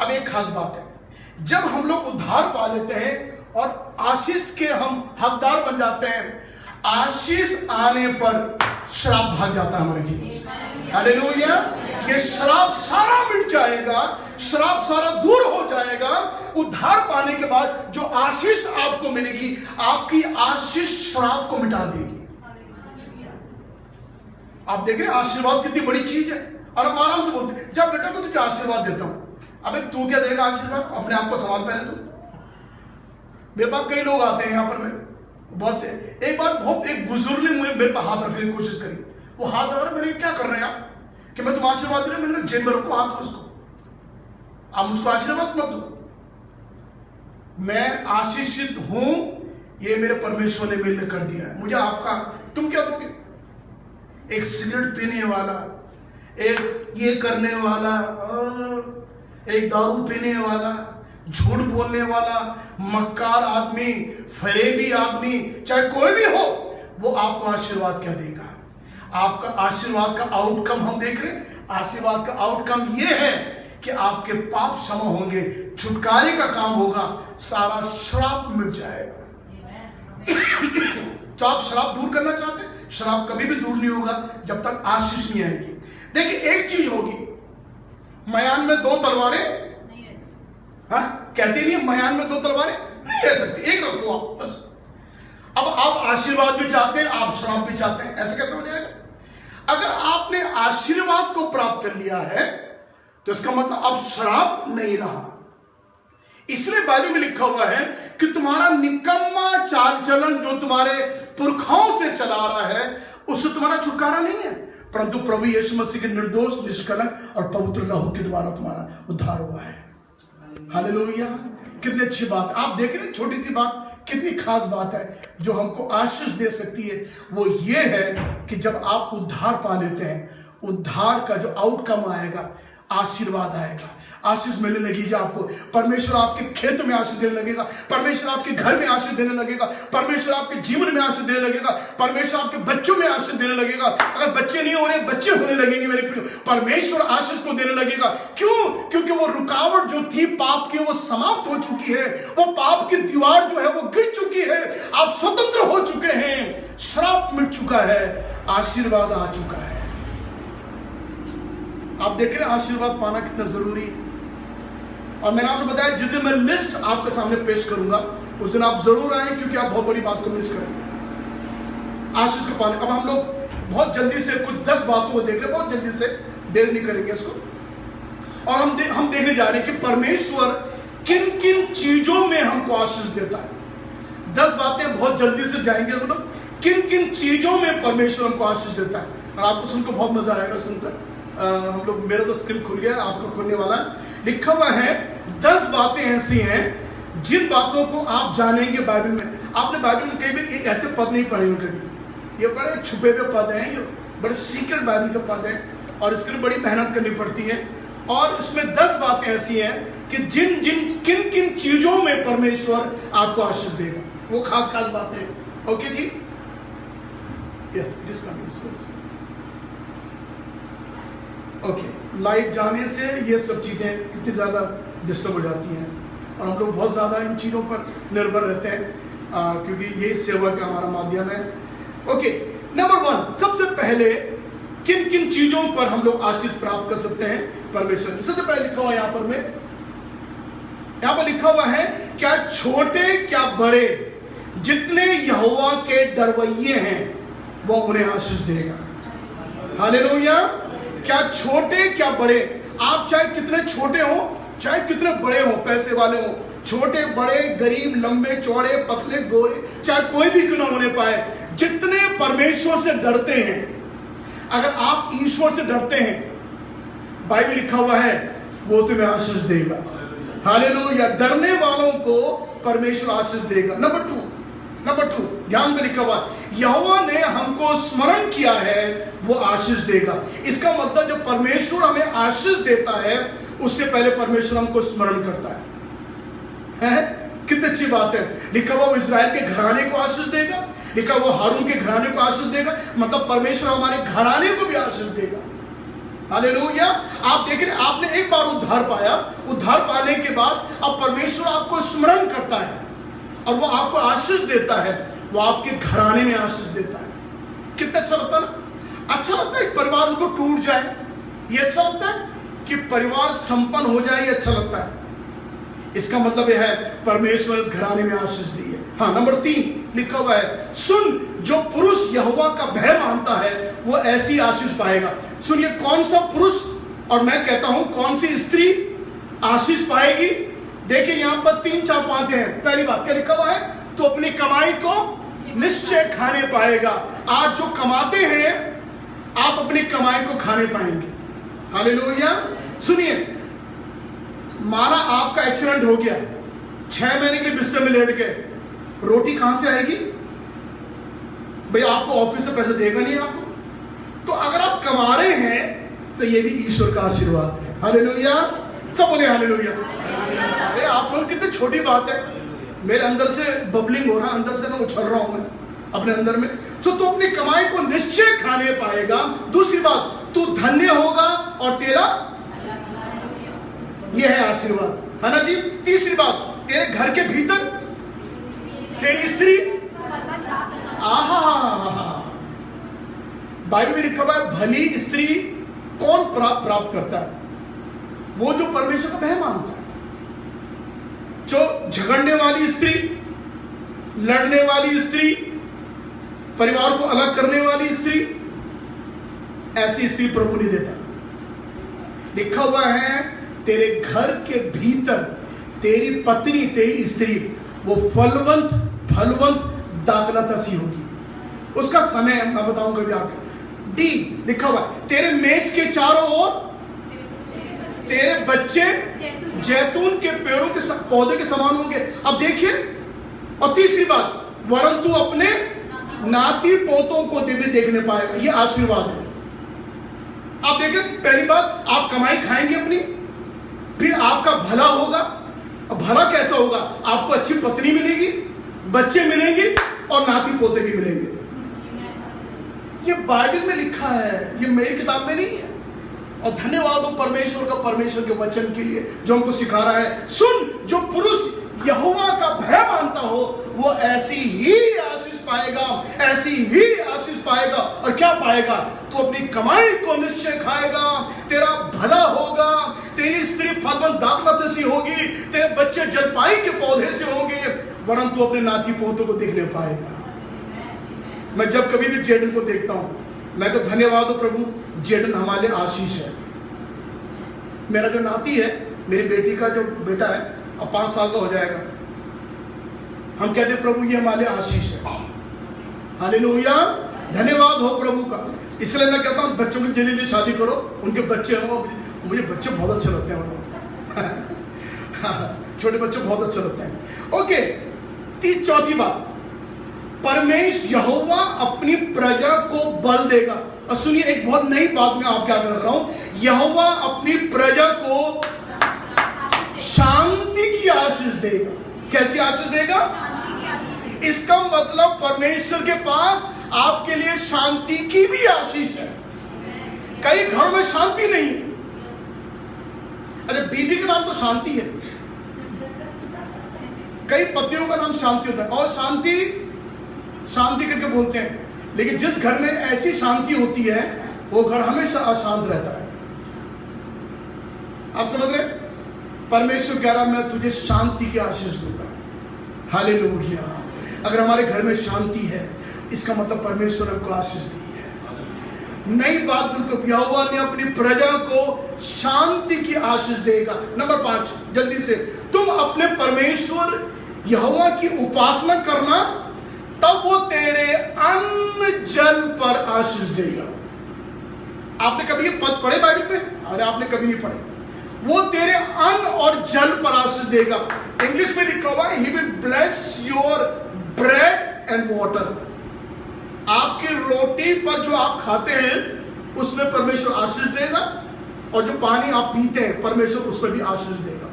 अब एक खास बात है, जब हम लोग उद्धार पा लेते हैं और आशीष के हम हकदार बन जाते हैं, आशीष आने पर श्राप भाग जाता है हमारे जीवन से। हालेलुया। ये श्राप सारा मिट जाएगा, श्राप सारा दूर हो जाएगा। उद्धार पाने के बाद जो आशीष आपको मिलेगी, आपकी आशीष श्राप को मिटा देगी। आप देख रहे हैं आशीर्वाद कितनी बड़ी चीज है। और हम आराम से बोलते हैं, जब बेटा मैं तुझे आशीर्वाद देता हूं। अबे तू क्या देगा आशीर्वाद? अपने आप को सवाल पहले दो। मेरे पास कई लोग आते हैं यहाँ पर, मैं बहुत से। एक बार बहुत एक बुजुर्ग ने मेरे पर हाथ रखने की कोशिश करी। वो हाथ रख रहे, मैंने क्या कर रहे हैं आप? कि मैं तुम आशीर्वाद दे रहे? मैंने कहा जेब में रखो हाथ उसको, आप मुझको आशीर्वाद मत दो। मैं आशीषित हूं, ये मेरे परमेश्वर ने मेरे लिए कर दिया है। मुझे आपका, तुम क्या दोगे? एक सिगरेट पीने वाला, एक ये करने वाला, एक दारू पीने वाला, झूठ बोलने वाला, मक्कार आदमी, फरेबी आदमी, चाहे कोई भी हो, वो आपको आशीर्वाद क्या देगा? आपका आशीर्वाद का आउटकम हम देख रहे हैं। आशीर्वाद का आउटकम ये है कि आपके पाप क्षमा होंगे, छुटकारे का काम होगा, सारा श्राप मिट जाएगा। तो आप श्राप दूर करना चाहते हैं? श्राप कभी भी दूर नहीं होगा जब तक आशीष नहीं आएगी। देखिए एक चीज होगी, मयान में दो तलवारें, हाँ कहते नहीं मयान में दो तलवारें नहीं रह सकती, एक रखो आप बस। अब आप आशीर्वाद भी चाहते हैं, आप श्राप भी चाहते हैं, ऐसे कैसे हो जाएगा? अगर आपने आशीर्वाद को प्राप्त कर लिया है तो इसका मतलब अब श्राप नहीं रहा। इसलिए बाइबल में लिखा हुआ है कि तुम्हारा निकम्मा चाल चलन जो तुम्हारे पुरखाओं से चला आ रहा है, उससे तुम्हारा छुटकारा नहीं है, परंतु प्रभु यीशु मसीह के निर्दोष, निष्कलंक और पवित्र लहू के द्वारा तुम्हारा उद्धार हुआ है। हालेलुया। कितनी अच्छी बात। आप देख रहे हैं छोटी सी बात कितनी खास बात है जो हमको आशीष दे सकती है। वो ये है कि जब आप उद्धार पा लेते हैं, उद्धार का जो आउटकम आएगा, आशीर्वाद आएगा, आशीष मिलने लगेगी आपको। परमेश्वर आपके खेत में आशीष देने लगेगा, परमेश्वर आपके घर में आशीष देने लगेगा, परमेश्वर आपके जीवन में आशीष देने लगेगा, परमेश्वर आपके बच्चों में आशीष देने लगेगा। अगर बच्चे नहीं हो रहे, बच्चे होने लगेंगे मेरे प्रिय। परमेश्वर आशीष को देने लगेगा। क्यों? क्योंकि वो रुकावट जो थी पाप की, वो समाप्त हो चुकी है। वो पाप की दीवार जो है वो गिर चुकी है। आप स्वतंत्र हो चुके हैं, श्राप मिट चुका है, आशीर्वाद आ चुका है। आप देख रहे हैं आशीर्वाद पाना कितना जरूरी है। और मैंने आपको बताया जिस दिन मैं लिस्ट आपके सामने पेश करूंगा उस दिन आप जरूर आए, क्योंकि आप बहुत बड़ी बात को मिस करेंगे आशीष को पाने। अब हम लोग बहुत जल्दी से कुछ 10 बातों को देख रहे हैं, बहुत जल्दी से, देर नहीं करेंगे इसको। और हम देखने जा रहे हैं कि परमेश्वर किन किन चीजों में हमको आशीष देता है। 10 बातें बहुत जल्दी से जाएंगे हम लोग, किन किन चीजों में परमेश्वर हमको आशीष देता है। और आपको सुनकर बहुत मजा आएगा सुनकर। हम लोग, मेरा तो स्किल खुल गया, आपका खुलने वाला है। लिखा हुआ है 10 बातें ऐसी हैं जिन बातों को आप जानेंगे बाइबल में, आपने बाइबल में कहीं भी एक ऐसे पद नहीं पढ़े होंगे कभी। ये बड़े छुपे हुए पद हैं, ये बड़े सीक्रेट बाइबल के पद हैं और इसके लिए बड़ी मेहनत करनी पड़ती है। और इसमें 10 बातें ऐसी हैं कि किन किन चीजों में परमेश्वर आपको आशीष देगा, वो खास खास बातें। ओके जी, yes please continue. Okay, light जाने से ये सब चीजें कितनी ज्यादा डिस्टर्ब हो जाती हैं और हम लोग बहुत ज़्यादा इन चीज़ों पर निर्भर रहते हैं क्योंकि यही सेवा का हमारा माध्यम है। ओके, नंबर 1, सबसे पहले किन किन चीज़ों पर हम लोग आशीष प्राप्त कर सकते हैं परमेश्वर। सबसे पहले लिखा हुआ यहाँ पर लिखा हुआ है, क्या छोटे क्या बड़े जितने यहोवा के डरवैये हैं वो उन्हें आशीष देगा। हालेलुया। क्या छोटे क्या बड़े, आप चाहे कितने छोटे हो चाहे कितने बड़े हो, पैसे वाले हो, छोटे बड़े, गरीब, लंबे चौड़े, पतले गोरे, चाहे कोई भी क्यों ना होने पाए, जितने परमेश्वर से डरते हैं, अगर आप ईश्वर से डरते हैं, बाइबल लिखा हुआ है वो तुम्हें आशीष देगा। हालेलुया। डरने वालों को परमेश्वर आशीष देगा। नंबर 2 ध्यान में लिखा हुआ, यहोवा ने हमको स्मरण किया है वो आशीष देगा। इसका मतलब जब परमेश्वर हमें आशीष देता है उससे पहले परमेश्वर हमको स्मरण करता है? कितनी अच्छी बात है। लिखा हुआ वो इस्राएल के घराने को आशीष देगा, लिखा वो हारून के घराने को आशीष देगा, मतलब परमेश्वर हमारे घराने को भी आशीष देगा। हालेलुया। आप देख रहे, आपने एक बार उद्धार पाया, उद्धार पाने के बाद अब परमेश्वर आपको स्मरण करता है और वो आपको आशीष देता है, वो आपके घराने में आशीष देता है। कितना अच्छा लगता है ना। अच्छा लगता है परिवार उनको टूट जाए, ये अच्छा लगता है कि परिवार संपन्न हो जाए, ये अच्छा लगता है। इसका मतलब यह है परमेश्वर इस घराने में आशीष दी है। हाँ, नंबर 3 लिखा हुआ है, सुन जो पुरुष यहोवा का भय मानता है वो ऐसी आशीष पाएगा। सुनिए, कौन सा पुरुष और मैं कहता हूं कौन सी स्त्री आशीष पाएगी। देखिए यहां पर 3-4 बातें हैं। पहली बात क्या लिखा हुआ है, तो अपनी कमाई को निश्चय खाने पाएगा। आज जो कमाते हैं आप अपनी कमाई को खाने पाएंगे। हालेलुया। सुनिए, माना आपका एक्सीडेंट हो गया, 6 महीने के बिस्तर में लेट गए, रोटी कहां से आएगी भाई? आपको ऑफिस में पैसे देगा नहीं आपको। तो अगर आप कमा रहे हैं तो ये भी ईश्वर का आशीर्वाद है। हालेलुया। सब बोले हालेलुया। अरे आप लोग, कितनी छोटी बात है, मेरे अंदर से बबलिंग हो रहा है, अंदर से मैं उछल रहा हूं मैं अपने अंदर में। तो अपनी कमाई को निश्चय खाने पाएगा। दूसरी बात, तू धन्य होगा और तेरा यह है आशीर्वाद, है ना जी। तीसरी बात, तेरे घर के भीतर तेरी स्त्री, आहा, बाइबल में लिखा हुआ है भली स्त्री कौन प्राप्त करता है? वो जो परमेश्वर का भय मानता है। जो झगड़ने वाली स्त्री, लड़ने वाली स्त्री, परिवार को अलग करने वाली स्त्री, ऐसी स्त्री प्रभु नहीं देता। लिखा हुआ है तेरे घर के भीतर तेरी पत्नी, तेरी स्त्री वो फलवंत दाखलता सी होगी। उसका समय मैं बताऊंगा भी आकर। डी लिखा हुआ, तेरे मेज के चारों ओर तेरे बच्चे जैतून के पेड़ों के पौधे के समान होंगे। अब देखिए, और तीसरी बात, वरन तू अपने नाती पोतों को दिव्य देखने पाएगा। ये आशीर्वाद है। आप देखें, पहली बात, आप कमाई खाएंगे अपनी, फिर आपका भला होगा। अब भला कैसा होगा? आपको अच्छी पत्नी मिलेगी, बच्चे मिलेंगे और नाती पोते भी मिलेंगे। ये बाइबल में लिखा है, ये मेरी किताब में नहीं है। और धन्यवाद हो परमेश्वर के वचन के लिए जो हमको सिखा रहा है। सुन, जो पुरुष यहोवा का भय मानता हो वो ऐसी ही आशीष पाएगा, ऐसी ही आशीष पाएगा। और क्या पाएगा? तू अपनी कमाई को निश्चय खाएगा, तेरा भला होगा, तेरी स्त्री फलवंत दाखलता सी होगी, तेरे बच्चे जलपाई के पौधे से होंगे, वरन तू अपने नाती पोतों को देखने पाएगा। मैं जब कभी भी जेडन को देखता हूं मैं तो धन्यवाद हो प्रभु, जेडन हमारे आशीष है। मेरा जो नाती है, मेरी बेटी का जो बेटा है, अब 5 साल का हो जाएगा, हम कहते हैं प्रभु ये हमारे आशीष है। हालेलुया। धन्यवाद हो प्रभु का। इसलिए मैं कहता हूँ बच्चों की जल्दी शादी करो, उनके बच्चे हो। मुझे बच्चे बहुत अच्छे लगते हैं। छोटे बच्चे बहुत अच्छा लगता है। ओके, चौथी बात, परमेश्वर यहोवा अपनी प्रजा को बल देगा। और सुनिए, एक बहुत नई बात मैं आपके आगे रख रहा हूं, यहोवा अपनी प्रजा को शांति की आशीष देगा। कैसी आशीष देगा? शांति की आशीष। इसका मतलब परमेश्वर के पास आपके लिए शांति की भी आशीष है। कई घरों में शांति नहीं है। अरे बीबी का नाम तो शांति है, कई पत्नियों का नाम शांति होता है और शांति शांति करके बोलते हैं, लेकिन जिस घर में ऐसी शांति होती है वो घर हमेशा अशांत रहता है। आप समझ रहे? परमेश्वर कह रहा मैं तुझे शांति की आशीष दूंगा। हालेलुया। अगर हमारे घर में शांति है, इसका मतलब परमेश्वर हमको आशीष दी है। नई बात बिल्कुल, यहोवा ने अपनी प्रजा को शांति की आशीष देगा। नंबर 5, जल्दी से, तुम अपने परमेश्वर यहोवा की उपासना करना, तब वो तेरे अन्न जल पर आशीष देगा। आपने कभी ये पद पढ़े बाइबल में? अरे आपने कभी नहीं पढ़े। वो तेरे अन्न और जल पर आशीष देगा। इंग्लिश में लिखा हुआ है, he will bless your bread and water. आपकी रोटी पर जो आप खाते हैं उसमें परमेश्वर आशीष देगा, और जो पानी आप पीते हैं परमेश्वर उसमें भी आशीष देगा।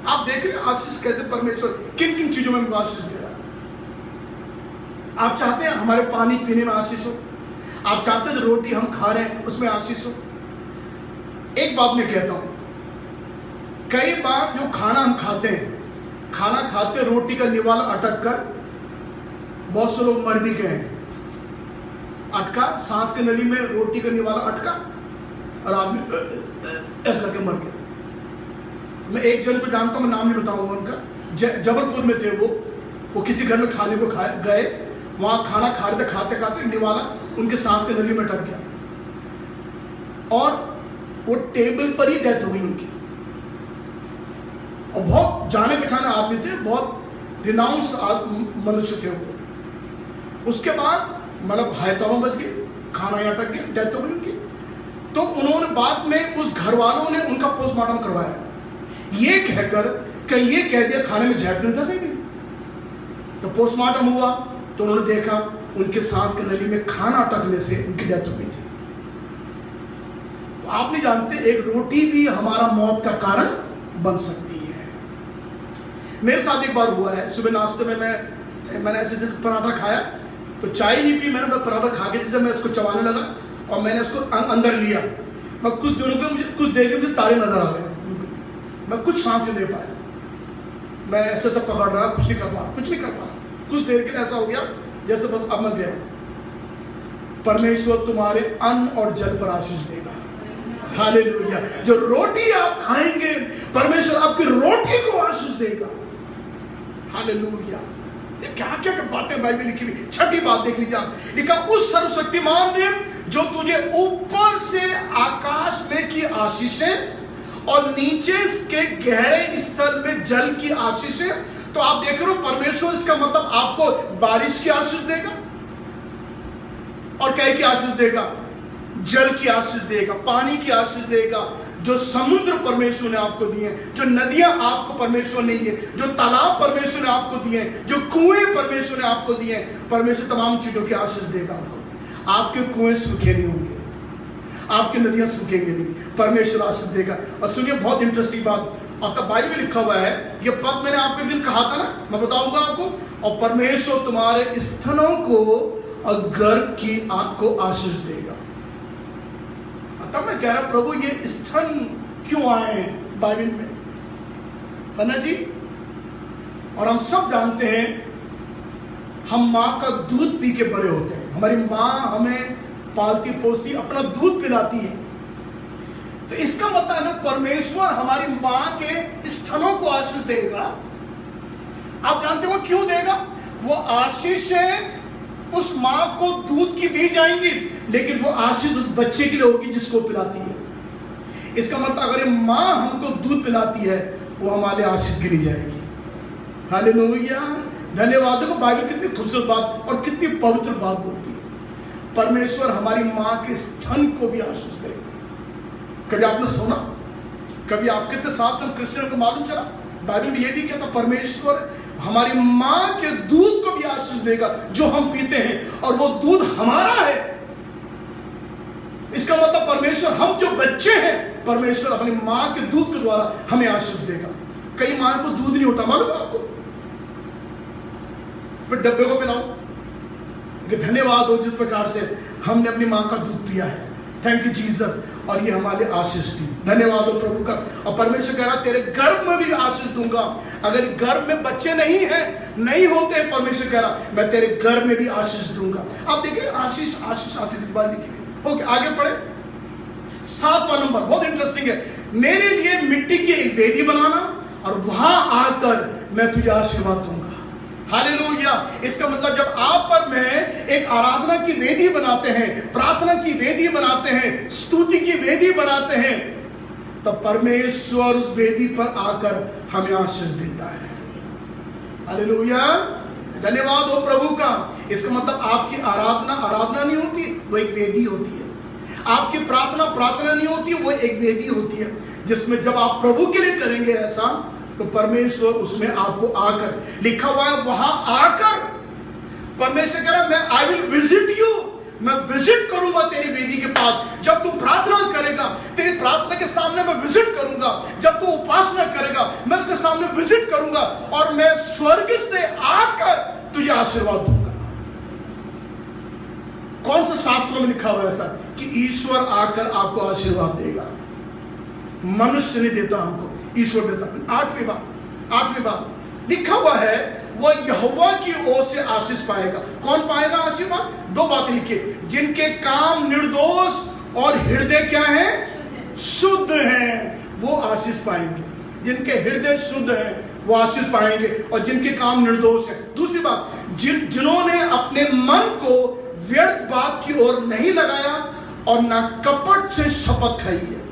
आप देख रहे हैं आशीष कैसे परमेश्वर किन किन चीजों में हमको आशीष दे रहा है। आप चाहते हैं हमारे पानी पीने में आशीष हो, आप चाहते हैं जो रोटी हम खा रहे हैं उसमें आशीष हो। एक बात मैं कहता हूं, कई बार जो खाना हम खाते हैं, खाना खाते रोटी का निवाला अटक कर बहुत से लोग मर भी गए हैं। अटका, सांस के नली में रोटी का निवाला अटका और आदमी करके मर गया। मैं एक जन को जानता हूं, मैं नाम नहीं बताऊंगा उनका, जबलपुर में थे वो किसी घर में खाने को गए, वहां खाना खा रहे थे, खाते खाते निवाला उनके सांस के नली में अटक गया और वो टेबल पर ही डेथ हो गई उनकी। और बहुत जाने पहचाने आदमी थे, बहुत रिनाउंस मनुष्य थे वो। उसके बाद मतलब हैतवा बच गए, खाना ही अटक गया, डेथ हो गई उनकी। तो उन्होंने बाद में उस घर वालों ने उनका पोस्टमार्टम करवाया, ये कहकर कि ये कह दिया खाने में जहर था नहीं। तो पोस्टमार्टम हुआ तो उन्होंने देखा उनके सांस के नली में खाना अटकने से उनकी डेथ हो गई थी। तो आप नहीं जानते, एक रोटी भी हमारा मौत का कारण बन सकती है। मेरे साथ एक बार हुआ है, सुबह नाश्ते में मैंने ऐसे पराठा खाया तो चाय नहीं पी, मैंने पराठा खा के जैसे मैं उसको चबाने लगा और मैंने उसको अंदर लिया। मैं कुछ दिनों में कुछ देर के मुझे तारे नजर आ रहे, मैं कुछ सांस नहीं दे पाया, मैं ऐसे सब पकड़ रहा, कुछ नहीं कर पा। कुछ देर के लिए ऐसा हो गया जैसे बस अब मैं गया। परमेश्वर तुम्हारे अन्न और जल पर आशीष देगा। हालेलुया। जो रोटी आप खाएंगे परमेश्वर आपकी रोटी को आशीष देगा। हालेलुया। ये क्या क्या बातें बाइबल में लिखी हुई। छठी बात देख लीजिए आप, लिखा उस सर्वशक्तिमान ने जो तुझे ऊपर से आकाश में की आशीषें और नीचे के गहरे स्थल में जल की आशीषें। तो आप देख रहे हो परमेश्वर, इसका मतलब आपको बारिश की आशीष देगा और क्या की आशीष देगा? जल की आशीष देगा, पानी की आशीष देगा। जो समुद्र परमेश्वर ने आपको दिए, जो नदियां आपको परमेश्वर ने दिए, जो तालाब परमेश्वर ने आपको दिए, जो कुएं परमेश्वर ने आपको दिए, परमेश्वर तमाम चीजों की आशीष देगा आपको। आपके कुएं सूखे नहीं होंगे, आपकी नदियां सूखेंगे नहीं, परमेश्वर आशीष देगा। और सुनिए बहुत इंटरेस्टिंग बात, और तब बाइबल में लिखा हुआ है, ये पद मैंने आपके दिन कहा था ना, मैं बताऊंगा आपको। और परमेश्वर तुम्हारे स्तनों को और गर्भ की आंख को आशीष देगा। तब मैं कह रहा प्रभु ये स्तन क्यों आए बाइबल में, है ना जी? और हम सब जानते हैं हम माँ का दूध पी के बड़े होते हैं। हमारी माँ हमें पालती पोसती, अपना दूध पिलाती है। तो इसका मतलब अगर परमेश्वर हमारी माँ के स्तनों को आशीष देगा, आप जानते हो क्यों देगा? वो आशीषें उस माँ को दूध की दी जाएंगी, लेकिन वो आशीष उस बच्चे के लिए होगी जिसको पिलाती है। इसका मतलब अगर ये माँ हमको दूध पिलाती है, वो हमारे आशीष गिनी जाएगी। हालेलुया, धन्यवाद। देखो बाइबल कितनी खूबसूरत बात और कितनी पवित्र बात बोलती है। परमेश्वर हमारी माँ के स्तन को भी आशीष देगा। कभी आपने सुना, कभी आप कितने साल से क्रिश्चियन को मालूम चला बाइबल में ये भी कहता परमेश्वर हमारी माँ के दूध को भी आशीष देगा जो हम पीते हैं, और वो दूध हमारा है। इसका मतलब परमेश्वर, हम जो बच्चे हैं, परमेश्वर अपनी माँ के दूध के द्वारा हमें आशीष देगा। कई माँ को दूध नहीं होता, मालूम है आपको, फिर डब्बे को पिलाओ कि धन्यवाद हो जिस प्रकार से हमने अपनी माँ का दूध पिया है, थैंक यू जीसस, और ये हमारे लिए आशीष थी। धन्यवाद हो प्रभु का। और परमेश्वर कह रहा तेरे गर्भ में भी आशीष दूंगा। अगर गर्भ में बच्चे नहीं नहीं होते, परमेश्वर कह रहा मैं तेरे गर्भ में भी आशीष दूंगा। आप देखिए आशीष आशीष आशीष की बात लिखी। ओके, आगे पढ़े। 7वां नंबर बहुत इंटरेस्टिंग है। मेरे लिए मिट्टी की एक वेदी बनाना और वहां आकर मैं तुझे आशीर्वाद दूंगा। हालेलुया। इसका मतलब जब आप पर मैं एक आराधना की वेदी बनाते हैं, प्रार्थना की वेदी बनाते हैं, स्तुति की वेदी बनाते हैं, तब परमेश्वर उस वेदी पर आकर हमें आशीष देता है। हालेलुया। धन्यवाद हो प्रभु का। इसका मतलब आपकी आराधना नहीं होती, वो एक वेदी होती है। आपकी प्रार्थना नहीं होती, वो एक वेदी होती है, जिसमें जब आप प्रभु के लिए करेंगे ऐसा, तो परमेश्वर उसमें आपको आकर, लिखा हुआ है वहां आकर, परमेश्वर कह रहा मैं आई विल विजिट यू, मैं विजिट करूंगा तेरी वेदी के पास। जब तू प्रार्थना करेगा, तेरी प्रार्थना के सामने मैं विजिट करूंगा। जब तू उपासना करेगा, मैं उसके सामने विजिट करूंगा, और मैं स्वर्ग से आकर तुझे आशीर्वाद दूंगा। कौन सा शास्त्रों में लिखा हुआ है ऐसा कि ईश्वर आकर आपको आशीर्वाद देगा? मनुष्य नहीं देता हमको, ईश्वर देता। 8वीं बात लिखा हुआ है, वो यहोवा की ओर से आशीष पाएगा। कौन पाएगा आशीर्वाद? 2 बातें लिखी, जिनके काम निर्दोष और हृदय क्या है? शुद्ध हैं, वो आशीष पाएंगे। जिनके हृदय शुद्ध है वो आशीष पाएंगे, और जिनके काम निर्दोष है। दूसरी बात, जिन्होंने अपने मन को व्यर्थ बात की ओर नहीं लगाया और ना कपट से शपथ खाई है।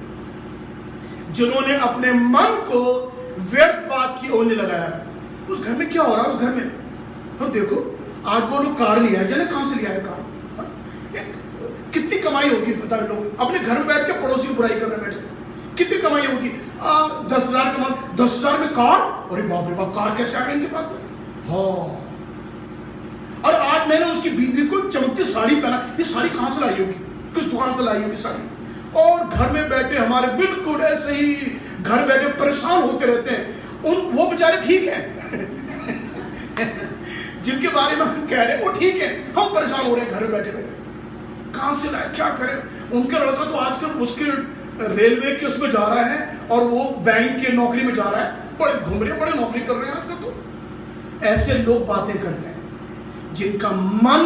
जिन्होंने अपने मन को व्यर्थ बात की ओर नहीं लगाया। उस घर में क्या हो रहा है? उस घर में हम देखो, आज वो लोग कार लिया है, जाने कहां से लिया है कार? कितनी कमाई होगी पता है? लोग अपने घर में बैठ के पड़ोसी की बुराई कर रहे बैठे, कितनी कमाई होगी? 10,000 कमा, 10,000 में कार, अरे बाप रे बाप, कार कैसे आ गई इनके पास? हाँ। और आज मैंने उसकी बीवी को चमकती साड़ी पहना, ये साड़ी कहां से लाई होगी? किस दुकान से लाई होगी साड़ी? और घर में बैठे हमारे बिल्कुल ऐसे ही घर बैठे परेशान होते रहते हैं। वो बेचारे ठीक हैं जिनके बारे में हम कह रहे हैं वो ठीक है, हम परेशान हो रहे हैं घर में बैठे बैठे। कहां से लाए, क्या करें? उनका लड़का तो आजकल उसके रेलवे के उसमें जा रहा है, और वो बैंक के नौकरी में जा रहा है, बड़े घूम रहे हैं, बड़े नौकरी कर रहे हैं आजकल। तो ऐसे लोग बातें करते हैं जिनका मन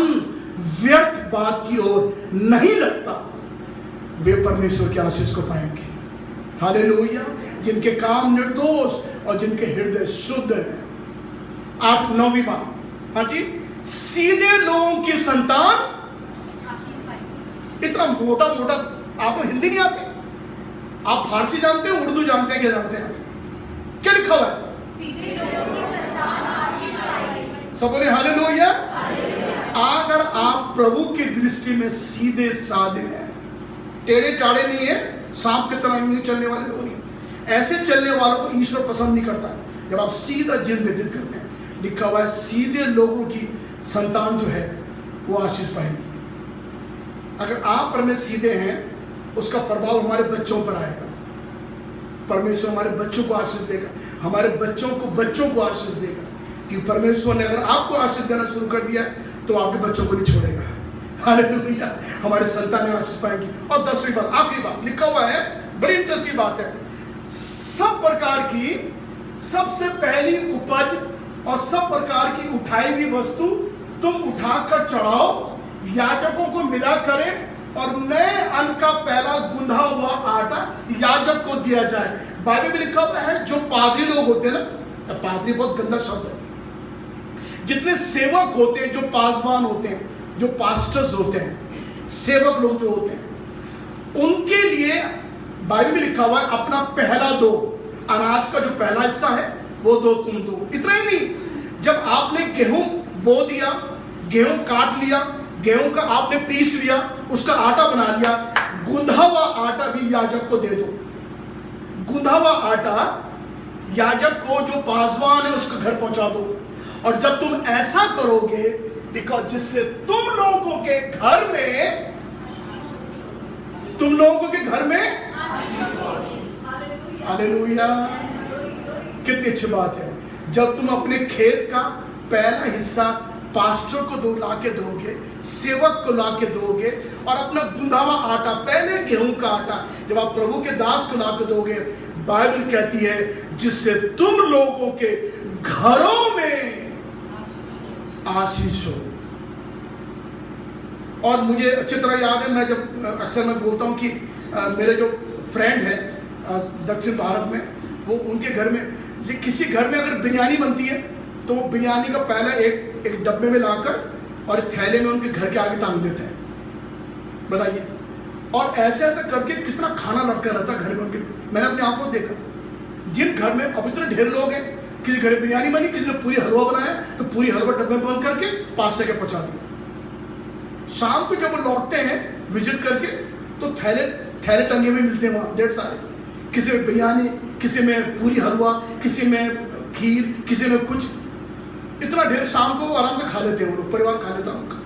व्यर्थ बात की ओर नहीं लगता, वे परमेश्वर के आशीष को पाएंगे। हालेलुया। जिनके काम निर्दोष और जिनके हृदय शुद्ध है। 9वीं बात, हाँ जी, सीधे लोगों की संतान आशीष पाएंगे। इतना मोटा आपको हिंदी नहीं आती? आप फारसी जानते हैं, उर्दू जानते हैं, क्या जानते हैं? क्या लिखा हुआ है? सीधे लोगों की संतान आशीष पाएंगे। सब बोले हालेलुया। अगर आप प्रभु की दृष्टि में सीधे साधे हैं, टेढ़े टाढ़े नहीं है, सांप की तरह नहीं चलने वाले लोग नहीं, ऐसे चलने वालों को ईश्वर पसंद नहीं करता। जब आप सीधा जीवन व्यतीत करते हैं, लिखा हुआ है सीधे लोगों की संतान जो है वो आशीष पाएगी। अगर आप पर में सीधे हैं, उसका प्रभाव हमारे बच्चों पर आएगा। परमेश्वर हमारे बच्चों को आशीष देगा, हमारे बच्चों को आशीष देगा। कि परमेश्वर ने अगर आपको आशीष देना शुरू कर दिया तो आपके बच्चों को नहीं छोड़ेगा। हालेलुया। हमारे संतान आशीष पाएंगी। और 10वीं बात, आखिरी बात लिखा हुआ है, बड़ी इंटरेस्टिंग बात है, सब प्रकार की सबसे पहली उपज और सब प्रकार की उठाई हुई वस्तु तुम उठाकर चढ़ाओ, याजकों को मिला करे, और नए अन्न का पहला गुंधा हुआ आटा याजक को दिया जाए। बाइबल में लिखा हुआ है, जो पादरी लोग होते हैं ना, पादरी बहुत गंदा शब्द है, जितने सेवक होते हैं, जो पासवान होते हैं, जो पास्टर्स होते हैं, सेवक लोग जो होते हैं, उनके लिए बाइबल में लिखा हुआ है, अपना पहला दो, अनाज का जो पहला हिस्सा है वो दो, तुम दो। इतना ही नहीं, जब आपने गेहूं बो दिया, गेहूं काट लिया, गेहूं का आपने पीस लिया, उसका आटा बना लिया, गुंधा हुआ आटा भी याजक को दे दो। गुंधा हुआ आटा याजक को जो पासवान है उसका घर पहुंचा दो। और जब तुम ऐसा करोगे, देखो, जिससे तुम लोगों के घर में हालेलुया। कितनी अच्छी बात है। जब तुम अपने खेत का पहला हिस्सा पास्टर को लाके दोगे, सेवक को लाके दोगे, और अपना गुंदा हुआ आटा, पहले गेहूं का आटा जब आप प्रभु के दास को लाके दोगे, बाइबल कहती है जिससे तुम लोगों के घरों में आशीष हो। और मुझे अच्छी तरह याद है, मैं जब अक्सर मैं बोलता हूं कि मेरे जो फ्रेंड है दक्षिण भारत में, वो उनके घर में, किसी घर में अगर बिरयानी बनती है तो वो बिरयानी का पहले एक डब्बे में लाकर और थैले में उनके घर के आगे टांग देते हैं। बताइए, और ऐसे ऐसे करके कितना खाना लटका रहता है घर में उनके। मैंने अपने आप को देखा, जिन घर में अब इतने ढेर लोग हैं, किसी घर में बिरयानी बनी, किसी ने पूरी हलवा बनाया, तो पूरी हलवा डब्बे में बंद करके पास्टर के पहुंचा दिया। शाम को जब वो लौटते हैं विजिट करके, तो थैले टंगे हुए मिलते हैं वहां ढेर सारे, किसी में बिरयानी, किसी में पूरी हलवा, किसी में खीर, किसी में कुछ, इतना ढेर। शाम को आराम से खा लेते हैं वो लोग, परिवार खा लेता है उनका।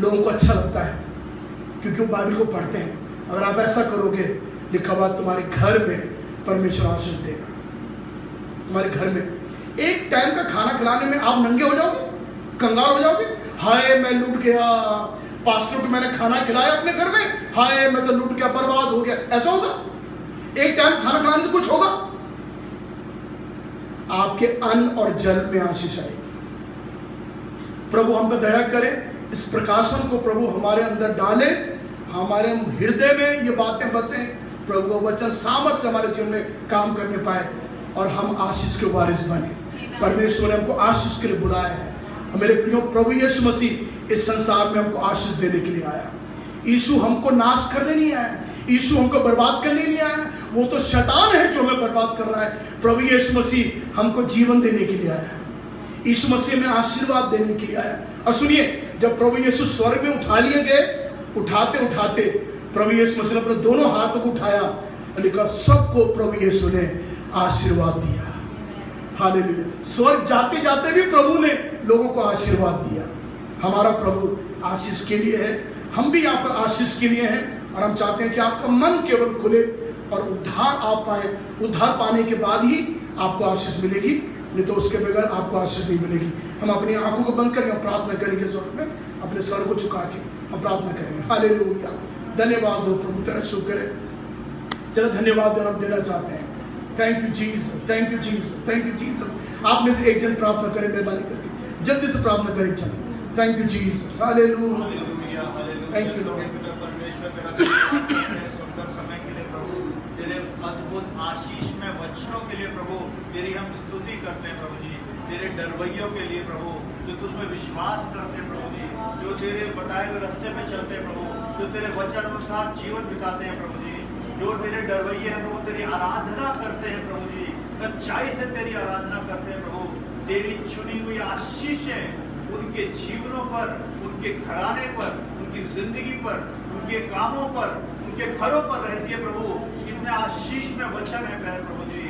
लोगों को अच्छा लगता है क्योंकि वो बाइबल को पढ़ते हैं। अगर आप ऐसा करोगे, लिखा हुआ तुम्हारे घर में परमेश्वर आशीष देगा। तुम्हारे घर में एक टाइम का खाना खिलाने में आप नंगे हो जाओगे, कंगाल हो जाओगे, हाय मैं लूट गया, पास्टर को मैंने खाना खिलाया अपने घर में, हाय मैं तो लूट गया, बर्बाद हो गया। ऐसा होगा? एक टाइम खाना खिलाने से कुछ होगा? आपके अन्न और जल में आशीष आएगी। प्रभु हम पर दया करे, इस प्रकाशन को प्रभु हमारे अंदर डाले, हमारे हृदय में ये बातें बसे, प्रभु का वचन सामर्थ्य से हमारे जीवन में काम करने पाए और हम आशीष के वारिस बने। परमेश्वर ने हमको आशीष के लिए बुलाया है। मेरे प्रियो, प्रभु यीशु मसीह इस संसार में हमको आशीष देने के लिए आया। यीशु हमको नाश करने नहीं आया, यीशु हमको बर्बाद करने नहीं आया। वो तो शैतान है जो हमें बर्बाद कर रहा है। प्रभु यीशु मसीह हमको जीवन देने के लिए आया। यीशु मसीह में आशीर्वाद देने के लिए आया। और सुनिए, जब प्रभु यीशु स्वर्ग में उठा लिए गए, उठाते उठाते प्रभु यीशु मसीह ने अपने दोनों हाथों को उठाया और लिखा, सबको प्रभु यीशु ने आशीर्वाद दिया। हालेलुया। स्वर्ग जाते जाते भी प्रभु ने लोगों को आशीर्वाद दिया। हमारा प्रभु आशीष के लिए है, हम भी यहाँ पर आशीष के लिए हैं। और हम चाहते हैं कि आपका मन केवल खुले और उद्धार आप पाए। उद्धार पाने के बाद ही आपको आशीष मिलेगी, नहीं तो उसके बगैर आपको आशीष नहीं मिलेगी। हम अपनी आंखों को बंद करके प्रार्थना करेंगे, स्वर्ग में अपने सर को झुका के हम प्रार्थना करेंगे। हालेलुया। धन्यवाद हो प्रभु, तेरा शुक्र है, तेरा धन्यवाद हम देना चाहते हैं। Thank you Jesus, thank you Jesus, thank you Jesus. आप में से एक जन प्रार्थना करें, मेहरबानी करके जल्दी से प्रार्थना करें। चलो, thank you Jesus, hallelujah, thank you Lord. सुंदर समय के लिए प्रभु, तेरे अद्भुत आशीष में वचनों के लिए प्रभु तेरी हम स्तुति करते हैं प्रभु जी। तेरे डरवैयों के लिए प्रभु, जो तुझमें विश्वास करते हैं प्रभु जी, जो तेरे बताए हुए रास्ते में चलते हैं प्रभु, जो तेरे वचन अनुसार जीवन बिताते हैं प्रभु जी, जो तेरे डरवैये हैं प्रभु, तेरी आराधना करते हैं प्रभु जी, सच्चाई से तेरी आराधना करते हैं प्रभु। तेरी चुनी हुई आशीषें उनके जीवनों पर, उनके घराने पर, उनकी जिंदगी पर, उनके कामों पर, उनके घरों पर रहती है प्रभु। कितने आशीष में वचन है प्यारे प्रभु जी।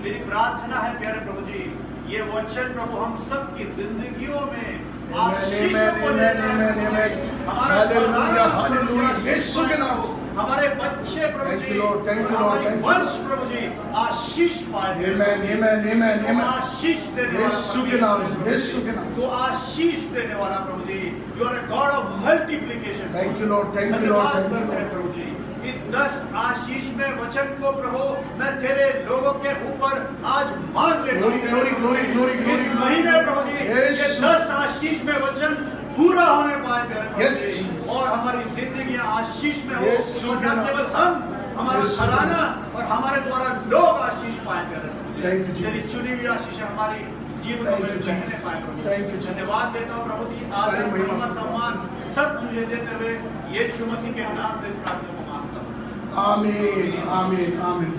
मेरी प्रार्थना है प्यारे प्रभु जी, ये वचन प्रभु हम सब की जिंदगियों में हमारे बच्चे प्रभु जी, हमारे वंश प्रभु जी आशीष पाए। आशीष देने वाला, तो आशीष देने वाला प्रभु जी। You are a God of multiplication. Thank you Lord, thank you Lord, thank you Lord प्रभु जी। इस 10 आशीष में वचन को प्रभु मैं तेरे लोगों के ऊपर आज मांग लेता हूं। इस महीने प्रभु जी ये 10 आशीष में वचन पूरा होने पाए प्यारे प्रभु जी, और हमारी जिंदगी आशीष में हो, और न केवल हम, हमारा घराना और हमारे द्वारा लोग आशीष पाए प्यारे प्रभु जी। तेरी चुनी हुई आशीष हमारी जीवन में रहने पाए प्रभु जी। धन्यवाद देता हूँ प्रभु जी, आज महिमा सम्मान सब तुझे देते हुए यीशु मसीह के नाम से इस प्रार्थना को मांगता हूँ। आमीन, आमीन, आमीन।